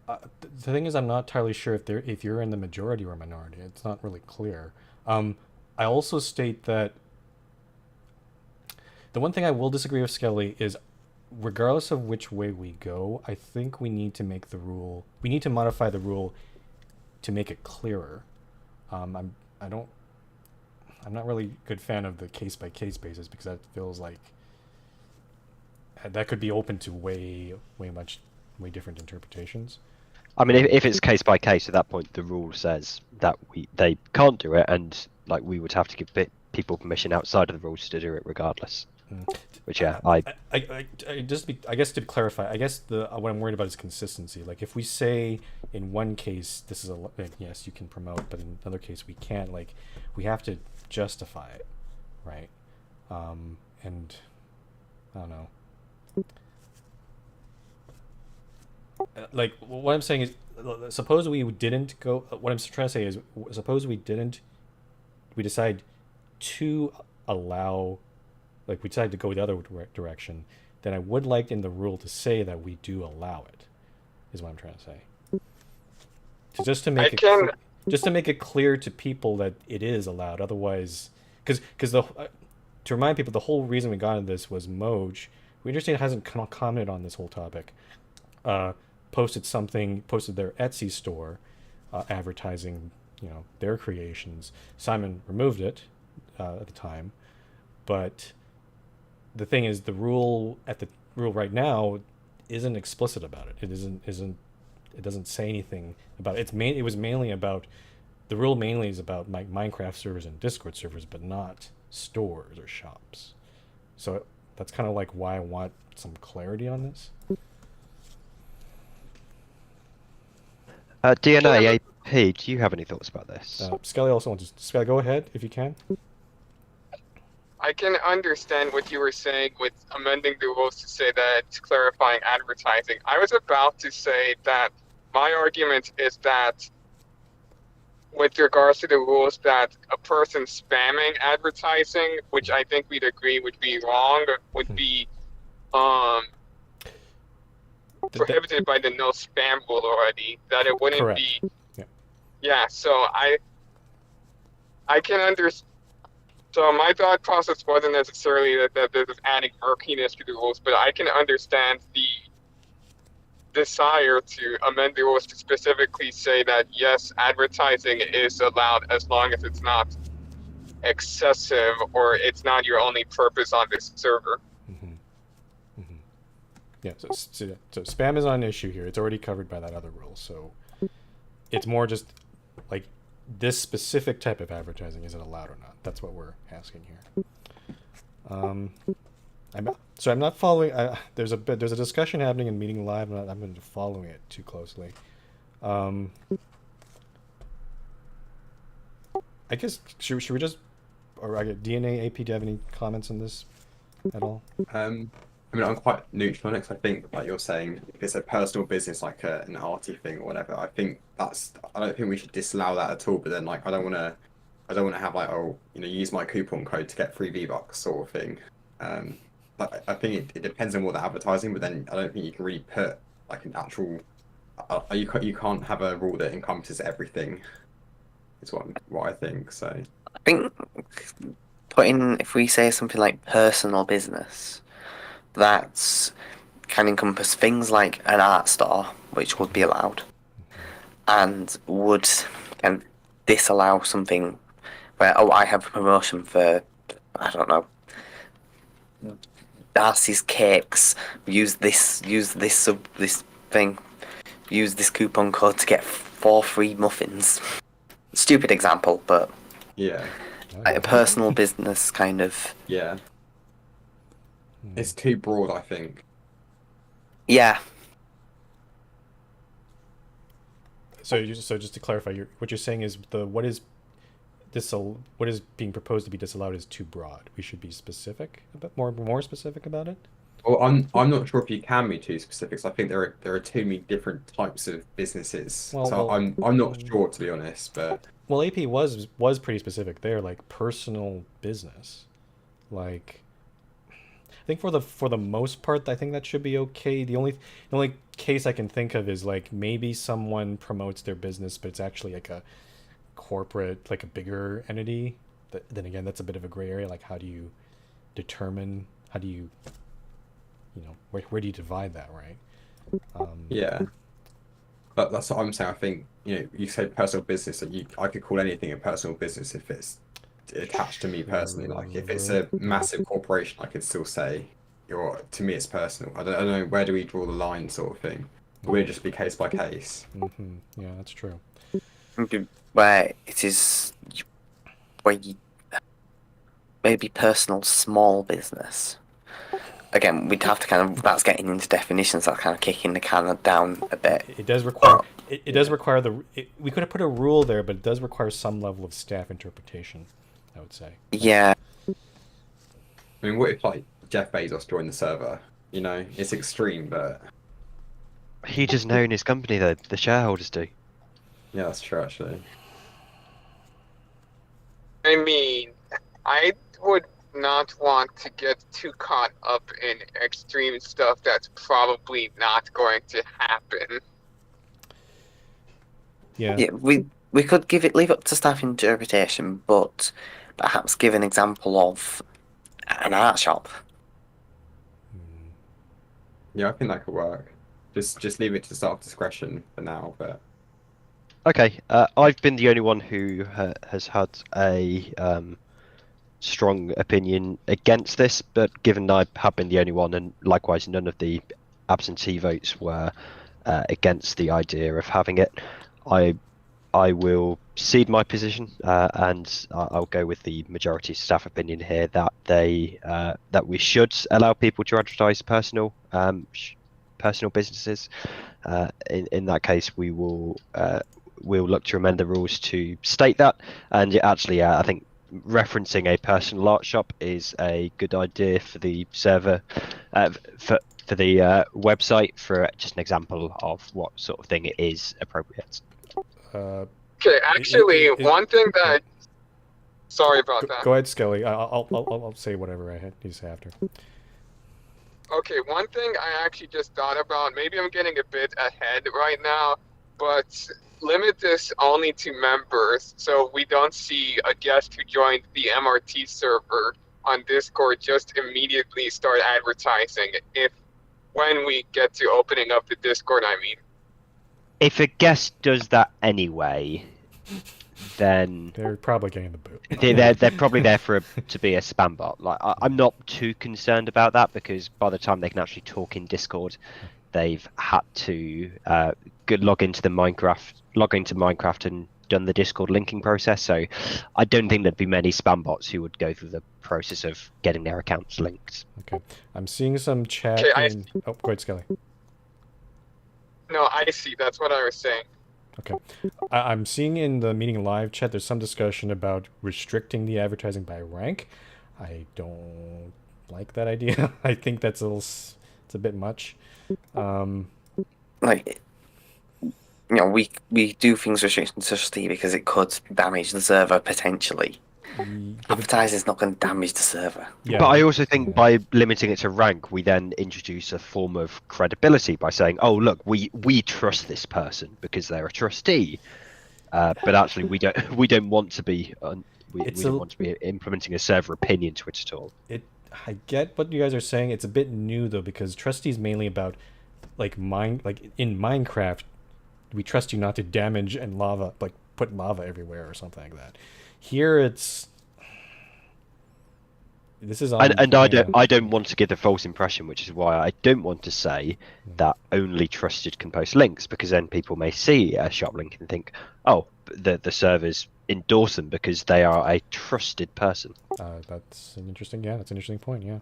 The thing is, I'm not entirely sure if you're in the majority or minority. It's not really clear. I also state that the one thing I will disagree with Skelly is, regardless of which way we go, I think we need to make the rule. We need to modify the rule to make it clearer. I'm not really a good fan of the case by case basis, because that feels like that could be open to way different interpretations. I mean, if it's case by case, at that point the rule says that they can't do it, and like we would have to give people permission outside of the rules to do it regardless. Which I guess to clarify, I guess what I'm worried about is consistency. Like if we say in one case this is yes, you can promote, but in another case we can't. Like we have to justify it, right? And I don't know. like what I'm saying is, suppose we didn't go. What I'm trying to say is, suppose we didn't. We decide to allow, like we decide to go the other direction. Then I would like in the rule to say that we do allow it. Is what I'm trying to say. Just to make just to make it clear to people that it is allowed. Otherwise, because the to remind people, the whole reason we got into this was Moj, who interestingly hasn't commented on this whole topic, posted their Etsy store, advertising, their creations. Simon removed it at the time, but the thing is, the rule right now isn't explicit about it. It doesn't say anything about it. It was mainly about, the rule mainly is about Minecraft servers and Discord servers, but not stores or shops. So that's kind of like why I want some clarity on this. DNA AP, do you have any thoughts about this? Skelly also wants to... Skelly, go ahead if you can. I can understand what you were saying with amending the rules to say that it's clarifying advertising. I was about to say that my argument is that with regards to the rules, that a person spamming advertising, which I think we'd agree would be wrong, would be prohibited by the no spam rule already. That it wouldn't Correct. be. Yeah. So I can understand. So my thought process wasn't necessarily that there's adding murkiness to the rules, but I can understand the desire to amend the rules to specifically say that yes, advertising is allowed as long as it's not excessive or it's not your only purpose on this server. Mm-hmm. Mm-hmm. Yeah, so spam is not an issue here. It's already covered by that other rule. So it's more just like, this specific type of advertising, is it allowed or not? That's what we're asking here. I'm not following. There's a discussion happening in Meeting Live. I'm not following it too closely. I guess should we just, or I get DNA AP? Do you have any comments on this at all? I mean, I'm quite neutral on it, 'cause I think, like you're saying, if it's a personal business, like an arty thing or whatever, I don't think we should disallow that at all. But then, like, I don't want to have like, use my coupon code to get free V-Bucks sort of thing. But I think it depends on what they're advertising. But then I don't think you can really put like an actual. You can't have a rule that encompasses everything. Is what I think. So I think if we say something like personal business, that can encompass things like an art store, which would be allowed, and would disallow something where, I have a promotion for, I don't know, Darcy's Cakes, use this thing, use this coupon code to get 4 free muffins. Stupid example, but yeah, a personal business kind of. Yeah. It's too broad, I think. Yeah. So just to clarify, what you're saying is what is being proposed to be disallowed is too broad. We should be specific, a bit more specific about it. Well, I'm not sure if you can be too specific. So I think there are too many different types of businesses. I'm not sure, to be honest. But AP was pretty specific there, like personal business, like. I think for the most part, I think that should be okay. The only case I can think of is like maybe someone promotes their business, but it's actually like a corporate, like a bigger entity. Then again, that's a bit of a gray area. Like, how do you determine? How do you, where do you divide that, right? Yeah, but that's what I'm saying. I think you said personal business, and I could call anything a personal business if it's attached to me personally. Like, if it's a massive corporation, I could still say, to me it's personal. I don't know, where do we draw the line, sort of thing. Will it just be case by case? Mm-hmm. Yeah, that's true. Where it is, where you maybe personal small business. Again, we'd have to that's getting into definitions. That's kind of kicking the can down a bit. It does require. It does require we could have put a rule there, but it does require some level of staff interpretation, I would say. Yeah. I mean, what if like Jeff Bezos joined the server? It's extreme, but He doesn't own his company though. The shareholders do. Yeah, that's true actually. I mean, I would not want to get too caught up in extreme stuff that's probably not going to happen. Yeah. Yeah, we could leave it up to staff interpretation, but perhaps give an example of an art shop. Yeah, I think that could work. Just leave it to staff discretion for now, but Okay, I've been the only one who has had a strong opinion against this, but given I have been the only one, and likewise none of the absentee votes were against the idea of having it, I will cede my position, and I'll go with the majority staff opinion here that that we should allow people to advertise personal businesses. In that case, we'll look to amend the rules to state that. And actually, I think referencing a personal art shop is a good idea for the server, for the website, for just an example of what sort of thing it is appropriate. Okay, actually, one thing that. Sorry about that. Go ahead, Skelly. I'll say whatever I need to say after. Okay, one thing I actually just thought about, maybe I'm getting a bit ahead right now, but limit this only to members so we don't see a guest who joined the MRT server on Discord just immediately start advertising when we get to opening up the Discord, I mean. If a guest does that anyway, then they're probably getting the boot. They're probably there to be a spam bot. Like I'm not too concerned about that, because by the time they can actually talk in Discord, they've had to log into Minecraft and done the Discord linking process. So I don't think there'd be many spam bots who would go through the process of getting their accounts linked. Okay, I'm seeing some chat. Okay, Oh, go ahead, Skelly. No, I see. That's what I was saying. Okay. I'm seeing in the meeting live chat there's some discussion about restricting the advertising by rank. I don't like that idea. I think it's a bit much. Like, we do things restricted because it could damage the server potentially. Advertising is not going to damage the server. Yeah. But I also think by limiting it to rank, we then introduce a form of credibility by saying, "Oh, look, we trust this person because they're a trustee." But actually, we don't want to be don't want to be implementing a server opinion to it at all. I get what you guys are saying. It's a bit new though, because trustee is mainly about like in Minecraft, we trust you not to damage and put lava everywhere or something like that. Here this is on, and I don't want to give the false impression, which is why I don't want to say that only trusted can post links, because then people may see a shop link and think, oh, the servers endorse them because they are a trusted person. That's an interesting point. Yeah.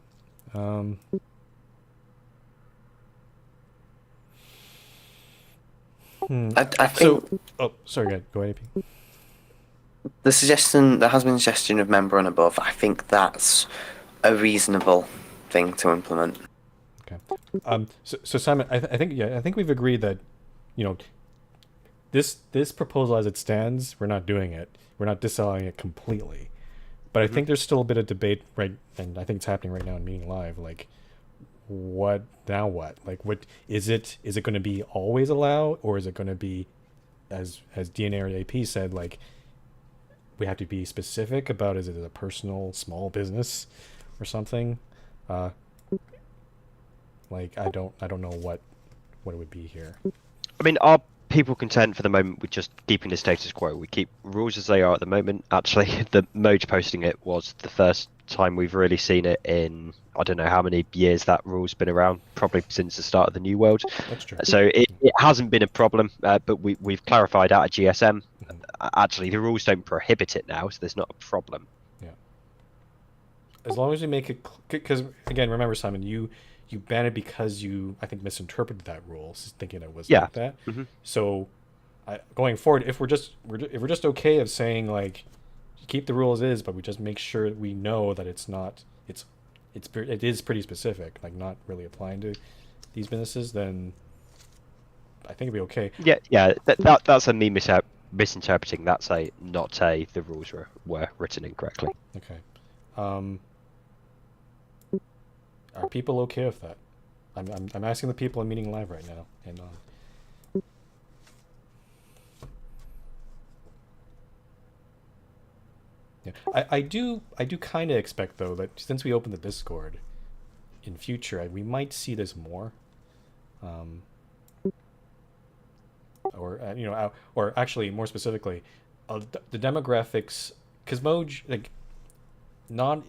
I think sorry, go ahead, AP. there has been a suggestion of member and above. I think that's a reasonable thing to implement. Okay. So Simon, I think we've agreed that, this proposal as it stands, we're not doing it. We're not disallowing it completely. But I think there's still a bit of debate, right? And I think it's happening right now in Meeting Live. Like, what now? What is it? Is it going to be always allowed, or is it going to be, as DNA or AP said, like, we have to be specific about, is it a personal small business or something? I don't know what it would be here. I mean, are people content for the moment with just keeping the status quo? We keep rules as they are at the moment. Actually, the Moj posting it was the first time we've really seen it in, I don't know how many years that rule's been around, probably since the start of the New World. That's true. So it hasn't been a problem, but we've clarified out at GSM. Actually, the rules don't prohibit it now, so there's not a problem. Yeah. As long as we make it, because again, remember, Simon, you banned it because you, I think, misinterpreted that rule, thinking it was like that. Mm-hmm. So, going forward, if we're just okay of saying, like, keep the rule as is, but we just make sure we know that it is pretty specific, like not really applying to these businesses, then I think it'd be okay. Yeah. That's a me misinterpreting. That's a not a. The rules were written incorrectly. Okay. Are people okay with that? I'm asking the people in meeting live right now, and yeah, I do kind of expect though that since we opened the Discord, in future we might see this more, or or actually more specifically, the demographics, because Moj like non.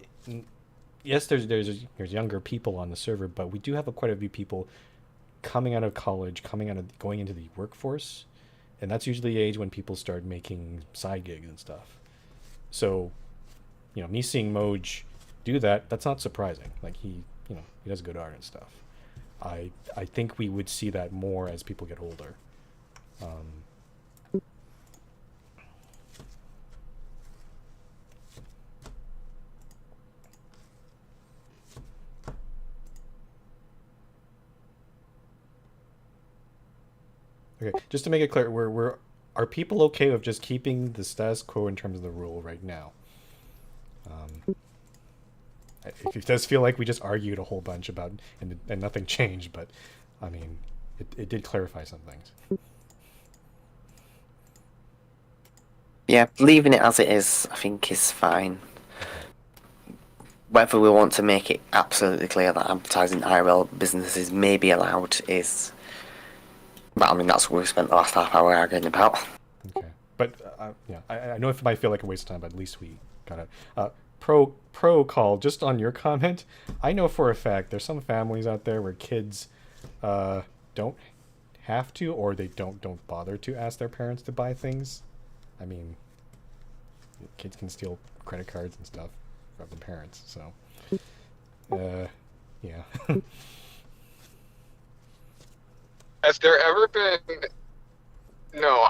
Yes, there's younger people on the server, but we do have quite a few people coming out of college, going into the workforce, and that's usually the age when people start making side gigs and stuff. So, me seeing Moj do that, that's not surprising. Like he does good art and stuff. I think we would see that more as people get older. Okay, just to make it clear, are people okay with just keeping the status quo in terms of the rule right now? It does feel like we just argued a whole bunch about and nothing changed, but I mean, it did clarify some things. Yeah, leaving it as it is, I think, is fine. Whether we want to make it absolutely clear that advertising IRL businesses may be allowed is... But I mean, that's what we've spent the last half hour arguing about. Okay, but yeah, I know it might feel like a waste of time, but at least we got it. Pro call, just on your comment, I know for a fact there's some families out there where kids don't have to, or they don't bother to ask their parents to buy things. I mean, kids can steal credit cards and stuff from the parents, so yeah. Has there ever been? No.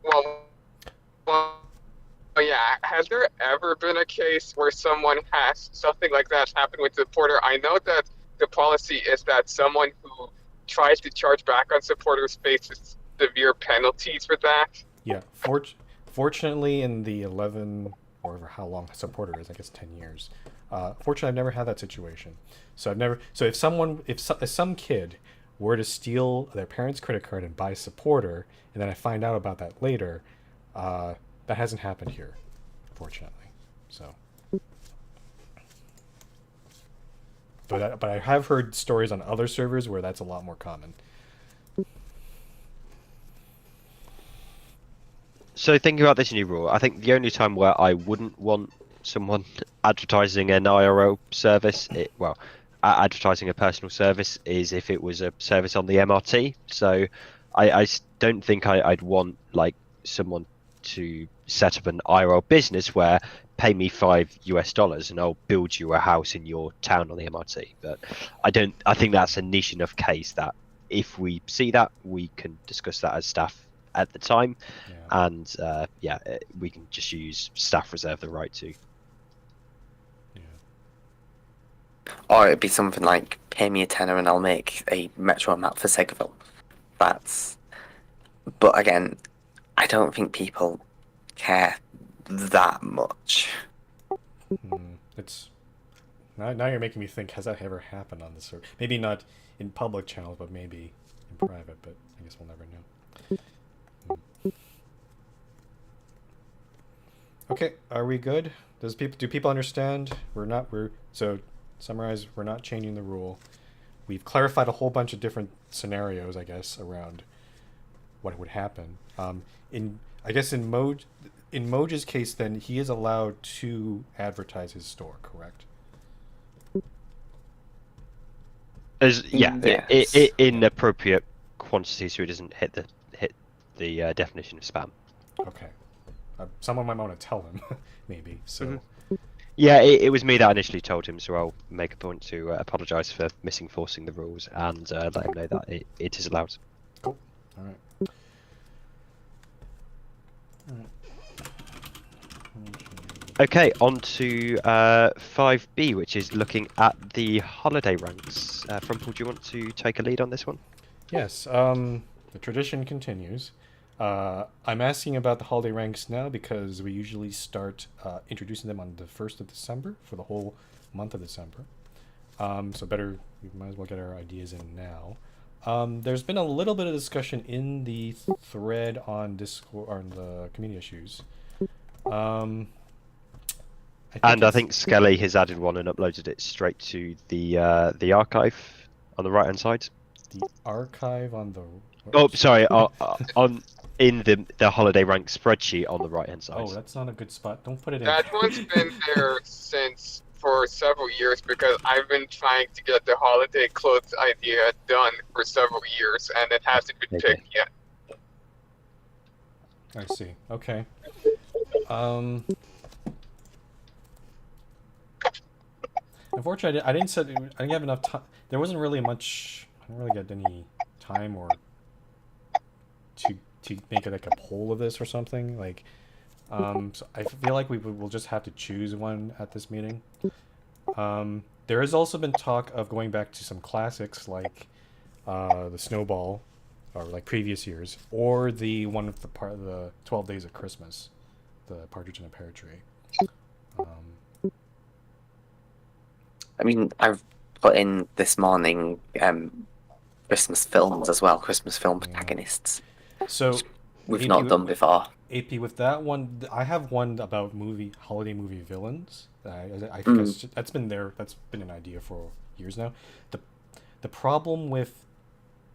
Well, yeah. Has there ever been a case where someone has something like that happen with the supporter? I know that the policy is that someone who tries to charge back on supporters faces severe penalties for that. Yeah. Fortunately, in the 11 or how long a supporter is, I guess 10 years. Fortunately, I've never had that situation. So if some kid were to steal their parents' credit card and buy supporter, and then I find out about that later, that hasn't happened here, fortunately. So, but I have heard stories on other servers where that's a lot more common. So thinking about this new rule, I think the only time where I wouldn't want someone advertising an IRL service, advertising a personal service, is if it was a service on the MRT. So I don't think I'd want like someone to set up an IRL business where pay me $5 and I'll build you a house in your town on the MRT. But I think that's a niche enough case that if we see that, we can discuss that as staff at the time, and we can just use staff reserve the right to. Or it'd be something like, pay me a tenner and I'll make a metro map for Segaville. But again, I don't think people care that much. It's now you're making me think, has that ever happened on the server? Maybe not in public channels, but maybe in private, but I guess we'll never know. Okay, are we good? Do people understand? So summarize, we're not changing the rule. We've clarified a whole bunch of different scenarios, I guess, around what would happen. In Moj's case, then, he is allowed to advertise his store, correct? In appropriate quantity, so it doesn't hit the definition of spam. Okay. Someone might want to tell him, maybe. So. Mm-hmm. Yeah, it was me that initially told him, so I'll make a point to apologise for misenforcing the rules and let him know that it is allowed. Cool. All right. Okay, on to 5B, which is looking at the holiday ranks. Frumple, do you want to take a lead on this one? Yes. the tradition continues. I'm asking about the holiday ranks now because we usually start introducing them on the 1st of December for the whole month of December. So we might as well get our ideas in now. There's been a little bit of discussion in the thread on Discord, on the community issues. I think Skelly has added one and uploaded it straight to the archive on the right hand side. The archive on the. Oh, sorry, in the holiday rank spreadsheet on the right hand side. Oh, that's not a good spot. Don't put it in. That one's been there for several years because I've been trying to get the holiday clothes idea done for several years and it hasn't been picked yet. I see. Okay. Unfortunately, I didn't have enough time. There wasn't really much. I didn't really get any time or to make it like a poll of this or something. Like, so I feel like we'll just have to choose one at this meeting. There has also been talk of going back to some classics like the Snowball, or like previous years, or the one with the 12 Days of Christmas, the Partridge in a Pear Tree. I mean, I've put in this morning Christmas films as well, Christmas film protagonists. So we've AP, not done before. AP, with that one, I have one about holiday movie villains. I think that's been there. That's been an idea for years now. The problem with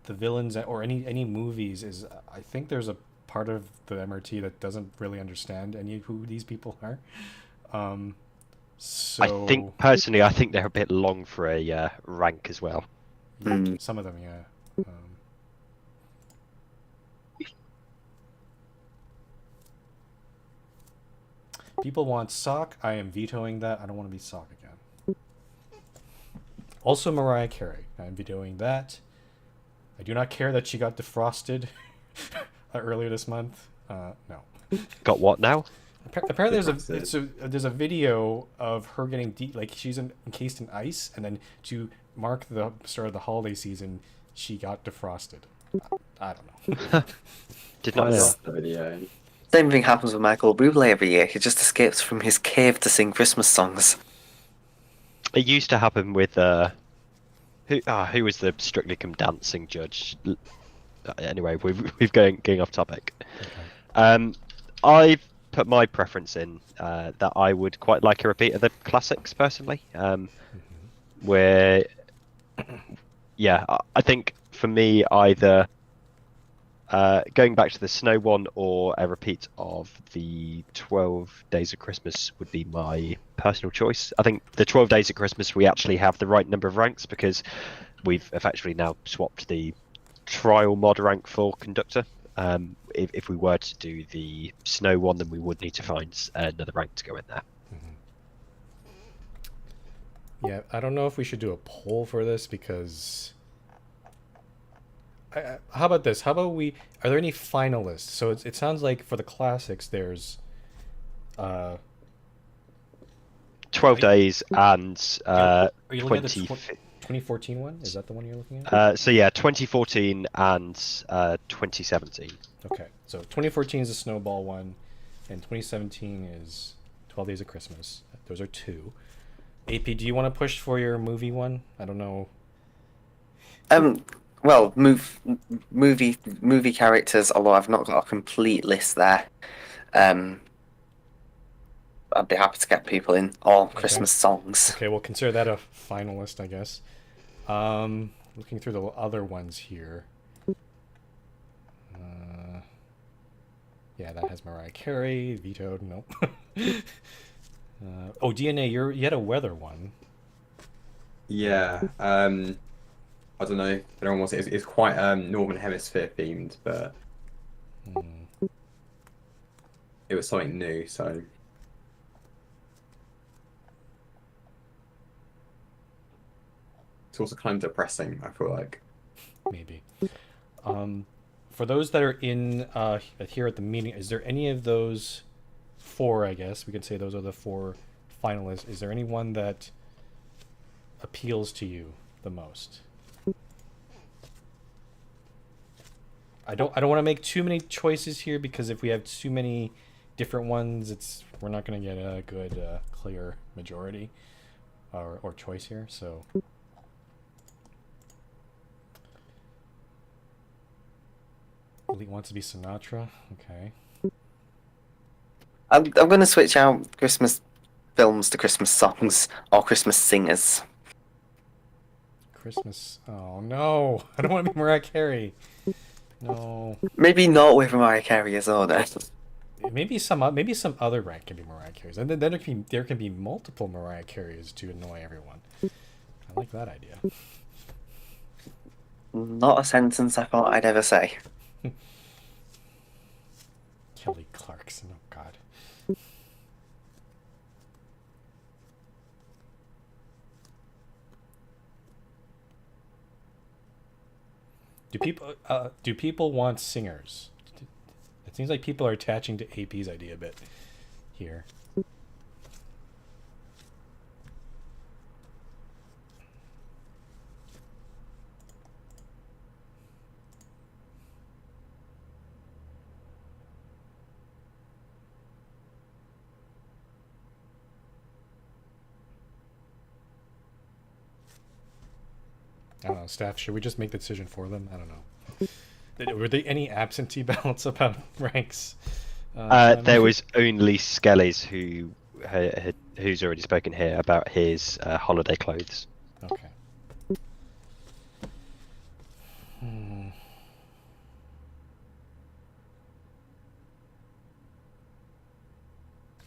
the villains or any movies is I think there's a part of the MRT that doesn't really understand who these people are. So I think personally, I think they're a bit long for a rank as well. Yeah, some of them, yeah. People want Sock. I am vetoing that. I don't want to be Sock again. Also, Mariah Carey. I am vetoing that. I do not care that she got defrosted earlier this month. No. Got what now? Apparently, there's a video of her getting like she's encased in ice, and then to mark the start of the holiday season, she got defrosted. I don't know. Did not know. The video. Same thing happens with Michael Bublé every year. He just escapes from his cave to sing Christmas songs. It used to happen with who was the Strictly Come Dancing judge? Anyway, we've going off topic. Okay. I've put my preference in that I would quite like a repeat of the classics personally. Where, yeah, I think for me either going back to the Snow one or a repeat of the 12 Days of Christmas would be my personal choice. I think the 12 Days of Christmas we actually have the right number of ranks because we've effectively now swapped the trial mod rank for conductor. If we were to do the Snow one, then we would need to find another rank to go in there. Yeah, I don't know if we should do a poll for this because. How about this? How about are there any finalists? So it sounds like for the classics, there's 12 days and are you looking 20. at the 2014 one? Is that the one you're looking at? So yeah, 2014 and 2017. Okay, so 2014 is the Snowball one, and 2017 is 12 Days of Christmas. Those are two. AP, do you want to push for your movie one? I don't know. Well, movie characters, although I've not got a complete list there. I'd be happy to get people in, or Christmas songs. Okay, we'll consider that a finalist, I guess. Looking through the other ones here. Yeah, that has Mariah Carey, vetoed, nope. DNA, you had a weather one. Yeah, I don't know if anyone wants it. It's quite Northern Hemisphere themed, but it was something new, so. It's also kind of depressing, I feel like. Maybe. For those that are in here at the meeting, is there any of those four, I guess, we could say those are the four finalists, is there anyone that appeals to you the most? I don't want to make too many choices here, because if we have too many different ones, we're not going to get a good clear majority or choice here. So Elite wants to be Sinatra. Okay. I'm going to switch out Christmas films to Christmas songs or Christmas singers. Christmas. Oh no! I don't want to be Mariah Carey. No. Maybe not with Mariah Carey as order. Maybe some other rank can be Mariah Carey's, and then there can be multiple Mariah Careys to annoy everyone. I like that idea. Not a sentence I thought I'd ever say. Kelly Clarkson. Oh God. Do people want singers? It seems like people are attaching to AP's idea a bit here. I don't know, staff, should we just make the decision for them? I don't know. Were there any absentee ballots about ranks? There was only Skelly's who's already spoken here about his holiday clothes. Okay.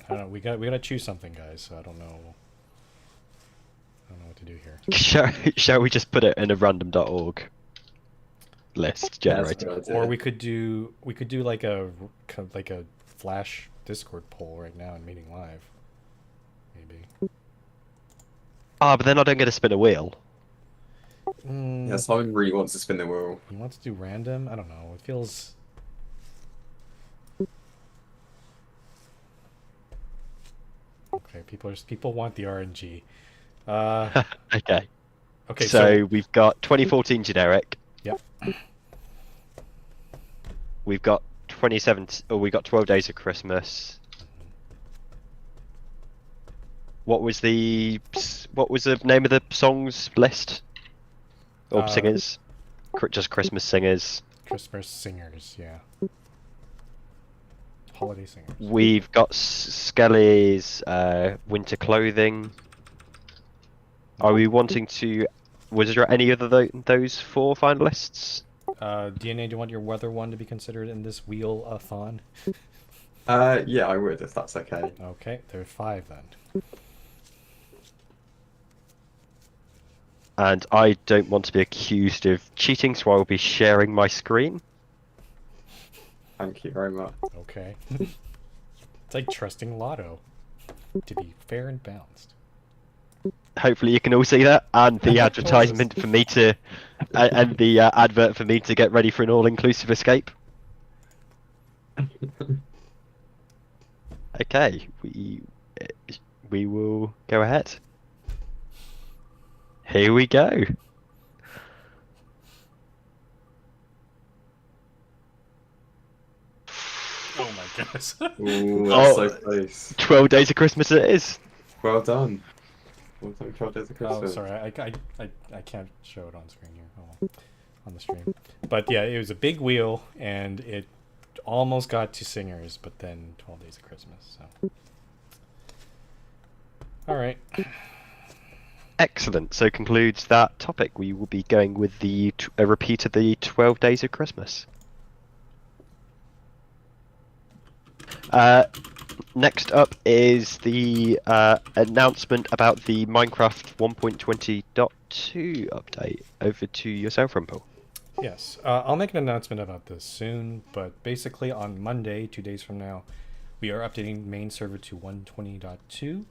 I don't know. We gotta choose something, guys. So I don't know what to do here. Shall we just put it in a random.org list generator? Or we could do like a flash Discord poll right now and meeting live. Maybe. Ah, but then I don't get to spin a wheel. Yeah, Simon really wants to spin the wheel. He wants to do random? I don't know. It feels. Okay, people want the RNG. Okay. Okay. So we've got 2014 generic. Yep. We've got 27. Oh, we got 12 Days of Christmas. What was the name of the songs list? Or singers? Just Christmas singers. Christmas singers, yeah. Holiday singers. We've got Skelly's winter clothing. Are we wanting to? Was there any other those 4 finalists? DNA, do you want your weather one to be considered in this wheel-a-thon? Yeah, I would, if that's okay. Okay, there's 5 then. And I don't want to be accused of cheating, so I will be sharing my screen. Thank you very much. Okay. It's like trusting Lotto to be fair and balanced. Hopefully you can all see that, and the advertisement for me to, and the advert for me to get ready for an all-inclusive escape. Okay, we will go ahead. Here we go. Oh my goodness. Ooh, that's Oh. so close. 12 Days of Christmas it is. Well done. Well done, 12 Days of Oh, Christmas. sorry, I can't show it on screen here. Oh, well, on the stream. But yeah, it was a big wheel, and it almost got to singers, but then 12 Days of Christmas. So, all right. Excellent. So concludes that topic. We will be going with a repeat of the 12 Days of Christmas. Next up is the announcement about the Minecraft 1.20.2 update. Over to yourself, Rumple. Yes, I'll make an announcement about this soon, but basically on Monday, 2 days from now, we are updating main server to 120.2.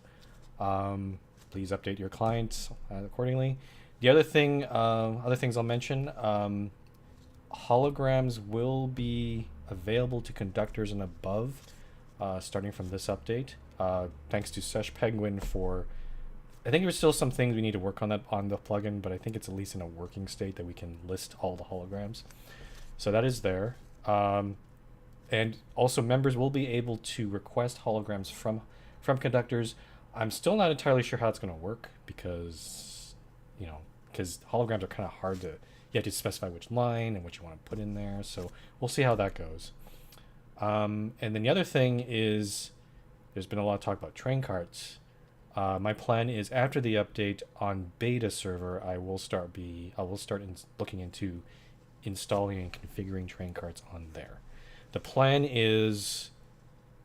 Please update your clients accordingly. The other things I'll mention, holograms will be available to conductors and above, starting from this update. Thanks to Sesh Penguin for, I think there's still some things we need to work on that on the plugin, but I think it's at least in a working state that we can list all the holograms. So that is there. And also members will be able to request holograms from conductors. I'm still not entirely sure how it's going to work because, because holograms are kind of hard to. You have to specify which line and what you want to put in there. So we'll see how that goes. And then the other thing is, there's been a lot of talk about train carts. My plan is after the update on beta server, I will start looking into installing and configuring train carts on there. The plan is,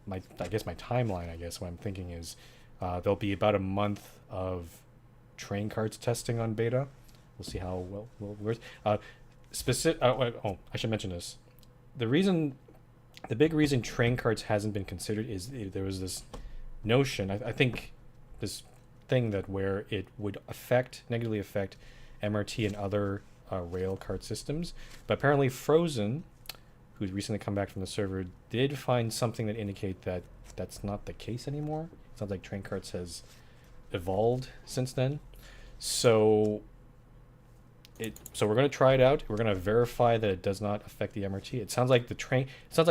my timeline, what I'm thinking is, there'll be about a month of train carts testing on beta. We'll see how well it works. I should mention this. The big reason train carts hasn't been considered is there was this notion, I think this thing that where it would negatively affect MRT and other rail cart systems. But apparently Frozen, who's recently come back from the server, did find something that indicate that that's not the case anymore. It sounds like train carts has evolved since then. So we're going to try it out. We're going to verify that it does not affect the MRT. It sounds like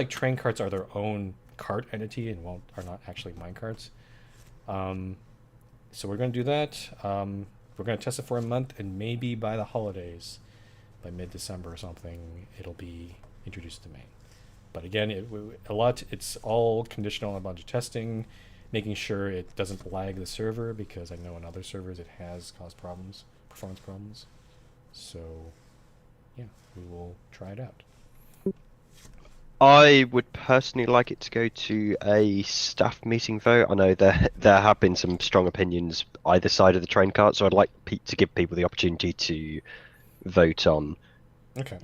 train carts are their own cart entity and are not actually mine carts. So we're going to do that. We're going to test it for a month, and maybe by the holidays, by mid-December or something, it'll be introduced to main. But again, it's all conditional on a bunch of testing, making sure it doesn't lag the server, because I know in other servers it has caused performance problems. So, yeah, we will try it out. I would personally like it to go to a staff meeting vote. I know there have been some strong opinions either side of the train cart, so I'd like to give people the opportunity to vote on. Okay.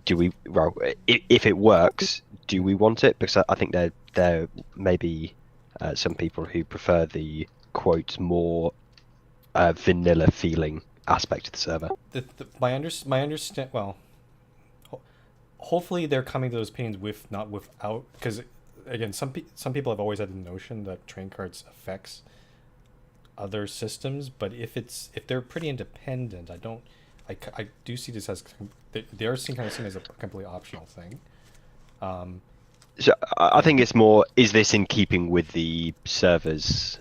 If it works, do we want it? Because I think there may be some people who prefer the quote more vanilla feeling aspect of the server. My understand. Well, hopefully they're coming to those opinions not without, because again, some people have always had the notion that train carts affects other systems, but if they're pretty independent, I do see this as they are seen as a completely optional thing. So I think it's more, is this in keeping with the server's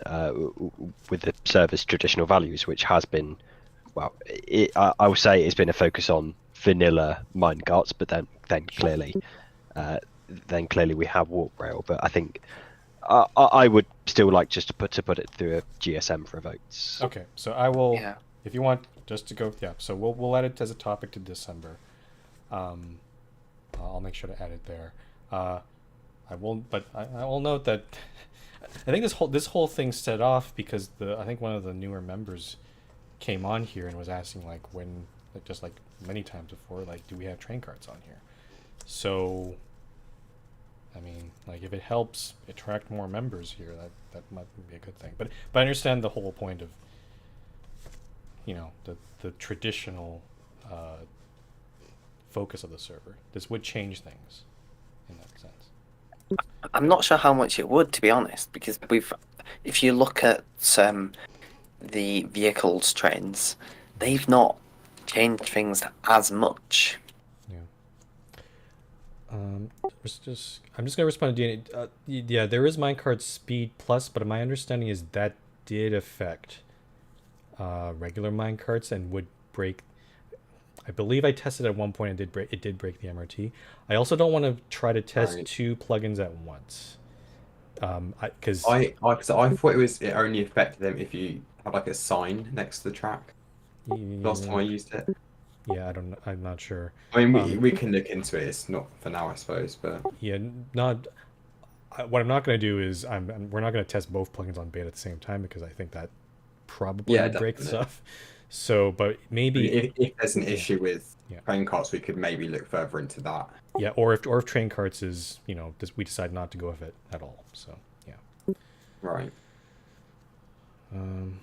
traditional values, which has been, I would say it's been a focus on vanilla mine carts, but then clearly we have warp rail. But I think I would still like just to put it through a GSM for votes. Okay, so I will. Yeah. If you want, just to go. Yeah. So we'll add it as a topic to December. I'll make sure to add it there. I will note that I think this whole thing set off because I think one of the newer members came on here and was asking just like many times before, like, do we have train carts on here? So, I mean, like, if it helps attract more members here, that might be a good thing. But I understand the whole point of, the traditional focus of the server. This would change things in that sense. I'm not sure how much it would, to be honest, because if you look at the vehicles trains, they've not changed things as much. Yeah. I'm just gonna respond to DNA. Yeah, there is minecart speed plus, but my understanding is that did affect regular minecarts and would break. I believe I tested at one point and it did break the MRT. I also don't want to try to test two plugins at once. Because I thought it only affected them if you have like a sign next to the track. Last time I used it. Yeah, I'm not sure. I mean, we can look into it. It's not for now, I suppose, but yeah, what I'm not going to do is we're not going to test both plugins on beta at the same time because I think that probably would break stuff. So, but maybe if there's an issue with train carts, we could maybe look further into that. Yeah, or if train carts is we decide not to go with it at all. So yeah. Right. And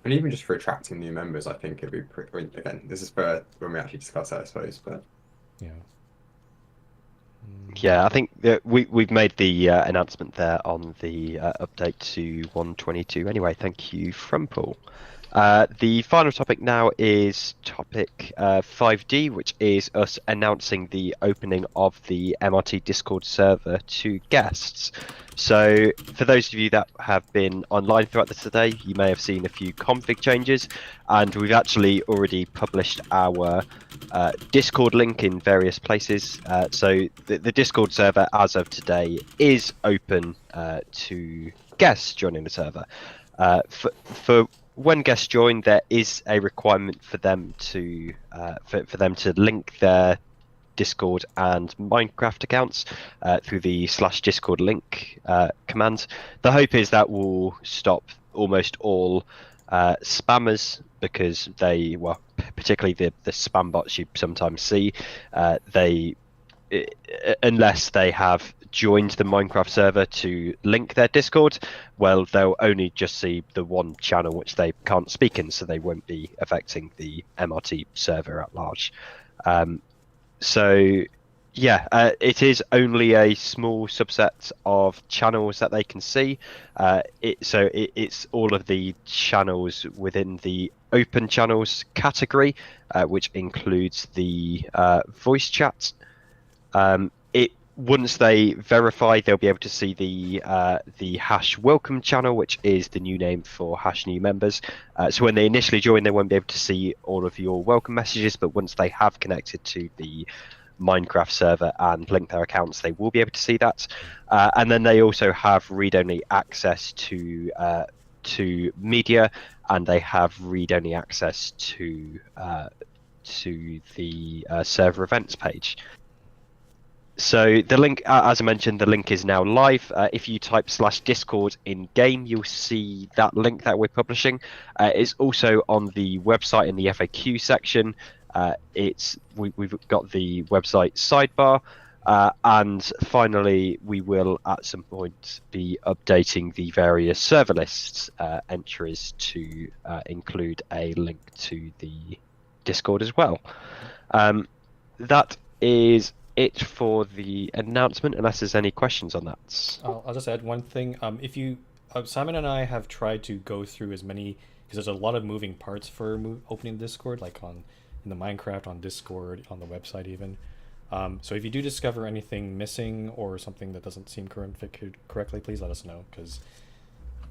even just for attracting new members, I think it'd be pretty. I mean, again, this is for when we actually discuss that, I suppose. But yeah. Yeah, I think that we've made the announcement there on the update to 1.22. Anyway, thank you, Frumpool. The final topic now is topic 5D, which is us announcing the opening of the MRT Discord server to guests. So, for those of you that have been online throughout this today, you may have seen a few config changes, and we've actually already published our Discord link in various places. So, the Discord server, as of today, is open to guests joining the server. For when guests join, there is a requirement for them to link their Discord and Minecraft accounts through the /Discord link command. The hope is that will stop almost all spammers, because they, well, particularly the spam bots you sometimes see, unless they have joined the Minecraft server to link their Discord, well, they'll only just see the one channel which they can't speak in, so they won't be affecting the MRT server at large. So, yeah, it is only a small subset of channels that they can see. It's all of the channels within the open channels category, which includes the voice chat. Once they verify, they'll be able to see the hash welcome channel, which is the new name for hash new members. So when they initially join, they won't be able to see all of your welcome messages, but once they have connected to the Minecraft server and link their accounts, they will be able to see that. And then they also have read-only access to media, and they have read-only access to the server events page. So the link, as I mentioned, the link is now live. If you type /Discord in game, you'll see that link that we're publishing. It's also on the website in the FAQ section. We've got the website sidebar, and finally we will at some point be updating the various server lists entries to include a link to the Discord as well. That is it for the announcement, unless there's any questions on that. I'll just add one thing. If you, Simon and I have tried to go through as many, because there's a lot of moving parts for opening Discord, like in the Minecraft, on Discord, on the website even. So if you do discover anything missing or something that doesn't seem configured correctly, please let us know, because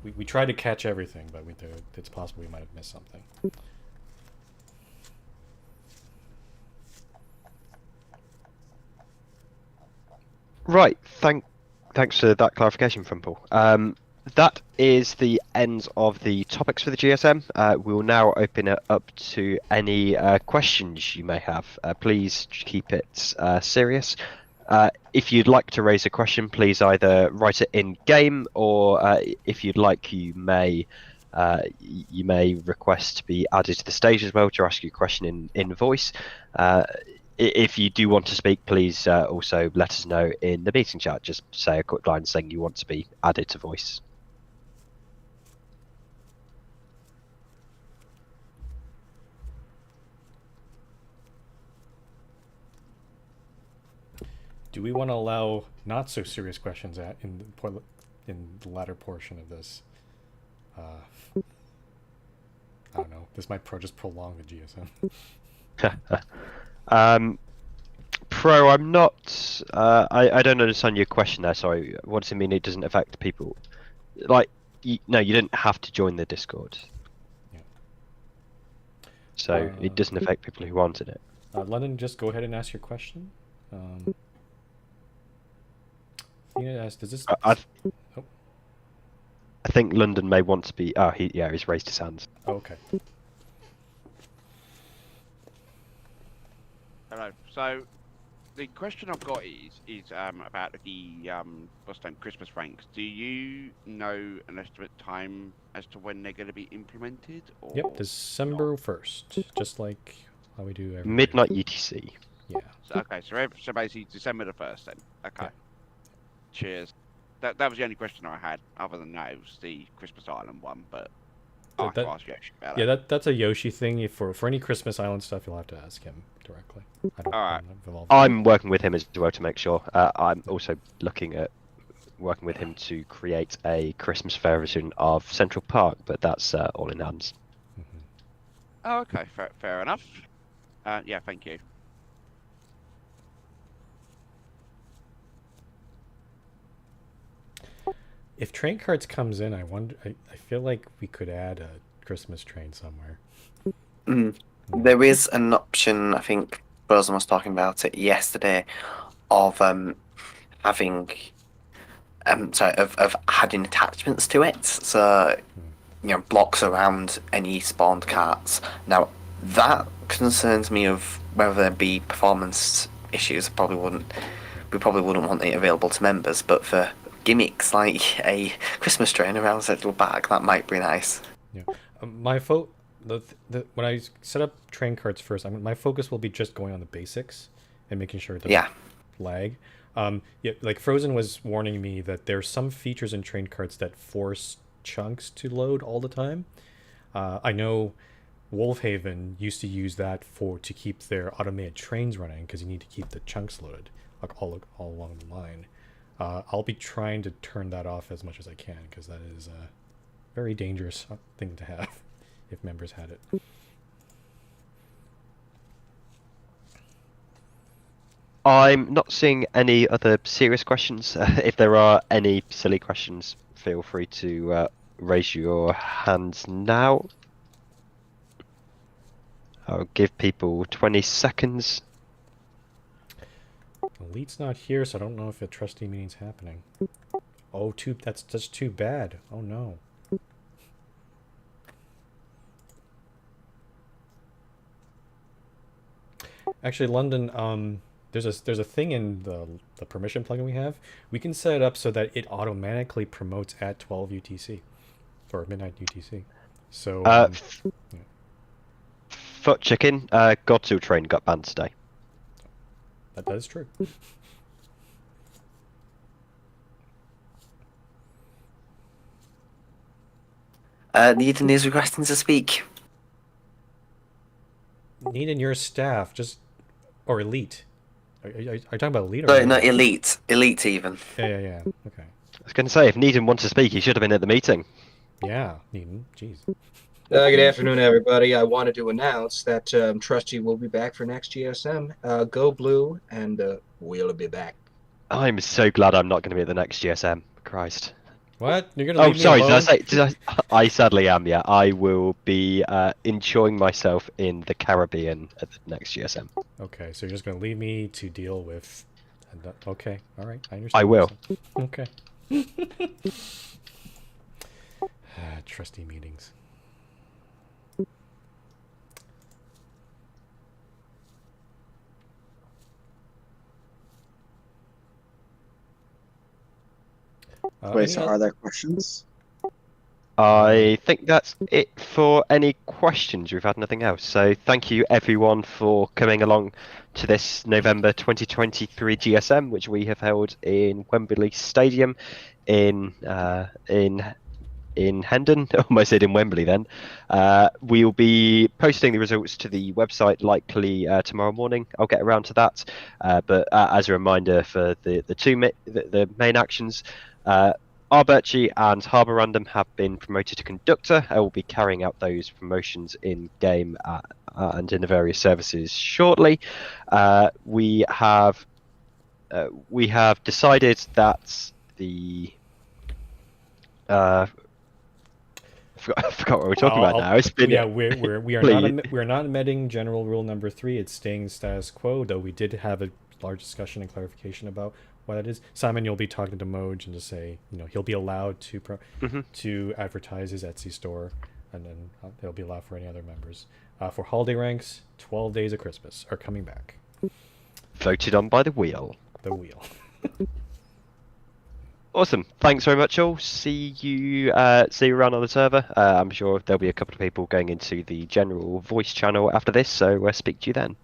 we try to catch everything, but it's possible we might have missed something. Right, thanks for that clarification from Paul. That is the end of the topics for the GSM. We'll now open it up to any questions you may have. Please keep it serious. If you'd like to raise a question, please either write it in game, or if you'd like, you may request to be added to the stage as well to ask your question in voice. If you do want to speak, please also let us know in the meeting chat. Just say a quick line saying you want to be added to voice. Do we want to allow not so serious questions in the latter portion of this? I don't know. This might just prolong the GSM. Pro, I'm not. I don't understand your question there. Sorry. What does it mean? It doesn't affect people? Like, no, you didn't have to join the Discord. Yeah. So it doesn't affect people who aren't in it. London, just go ahead and ask your question. Athena asked, does this? I think London may want to be. Oh, he's raised his hand. Oh, okay. Hello. So, the question I've got is about the Boston Christmas ranks. Do you know an estimate time as to when they're going to be implemented? Or Yep, December 1st, just like how we do every Midnight UTC. Yeah. So, okay, so basically December the 1st then. Okay. Yeah. Cheers. That was the only question I had. Other than that, it was the Christmas Island one, but I'll have to ask Yoshi about it. Yeah, that's a Yoshi thing. For any Christmas Island stuff, you'll have to ask him directly. Alright. I'm working with him as well to make sure. I'm also looking at working with him to create a Christmas fair version of Central Park, but that's all in hands. Mm-hmm. Oh, okay, fair enough. Yeah, thank you. If train cards comes in, I wonder. I feel like we could add a Christmas train somewhere. There is an option, I think Rosen was talking about it yesterday, of having of adding attachments to it. So blocks around any spawned carts. Now that concerns me of whether there be performance issues. We probably wouldn't want it available to members, but for gimmicks like a Christmas train around Central Park, that might be nice. Yeah, when I set up train cards first, my focus will be just going on the basics and making sure it doesn't lag. Yeah, like Frozen was warning me that there's some features in train cards that force chunks to load all the time. I know Wolfhaven used to use that to keep their automated trains running because you need to keep the chunks loaded like all along the line. I'll be trying to turn that off as much as I can because that is a very dangerous thing to have if members had it. I'm not seeing any other serious questions. If there are any silly questions, feel free to raise your hands now. I'll give people 20 seconds. Elite's not here, so I don't know if a trustee meeting's happening. Oh, that's too bad. Oh no. Actually, London, there's a thing in the permission plugin we have. We can set it up so that it automatically promotes at 12 UTC or midnight UTC. So Foot Chicken, Godsill train got banned today. That is true. Needham is requesting to speak. Need in your staff, or elite. Are you talking about elite or? Sorry, no, elite. Elite even. Yeah. Okay. I was going to say, if Needham wants to speak, he should have been at the meeting. Yeah, Needham. Jeez. Good afternoon, everybody. I wanted to announce that Trustee will be back for next GSM. Go Blue, and we'll be back. I'm so glad I'm not going to be at the next GSM. Christ. What? You're gonna leave me sorry, alone? I sadly am, yeah. I will be enjoying myself in the Caribbean at the next GSM. Okay, so you're just gonna leave me to deal with... Okay, alright, I understand. I will. Okay. Trustee meetings. Wait, so are there questions? I think that's it for any questions. We've had nothing else. So thank you everyone for coming along to this November 2023 GSM, which we have held in Wembley Stadium in Hendon. Almost said in Wembley then. We'll be posting the results to the website likely tomorrow morning. I'll get around to that. But as a reminder for the main actions, Arberchi and Harbour Random have been promoted to conductor. I will be carrying out those promotions in game and in the various services shortly. We have decided that the I forgot what we're talking about now. It's been we're not amending general rule number 3. It's staying status quo, though we did have a large discussion and clarification about what that is. Simon, you'll be talking to Moj and just say, he'll be allowed to to advertise his Etsy store, and then they'll be allowed for any other members. For holiday ranks, 12 Days of Christmas are coming back. Voted on by the wheel. The wheel. Awesome. Thanks very much, all. See you around on the server. I'm sure there'll be a couple of people going into the general voice channel after this, so speak to you then.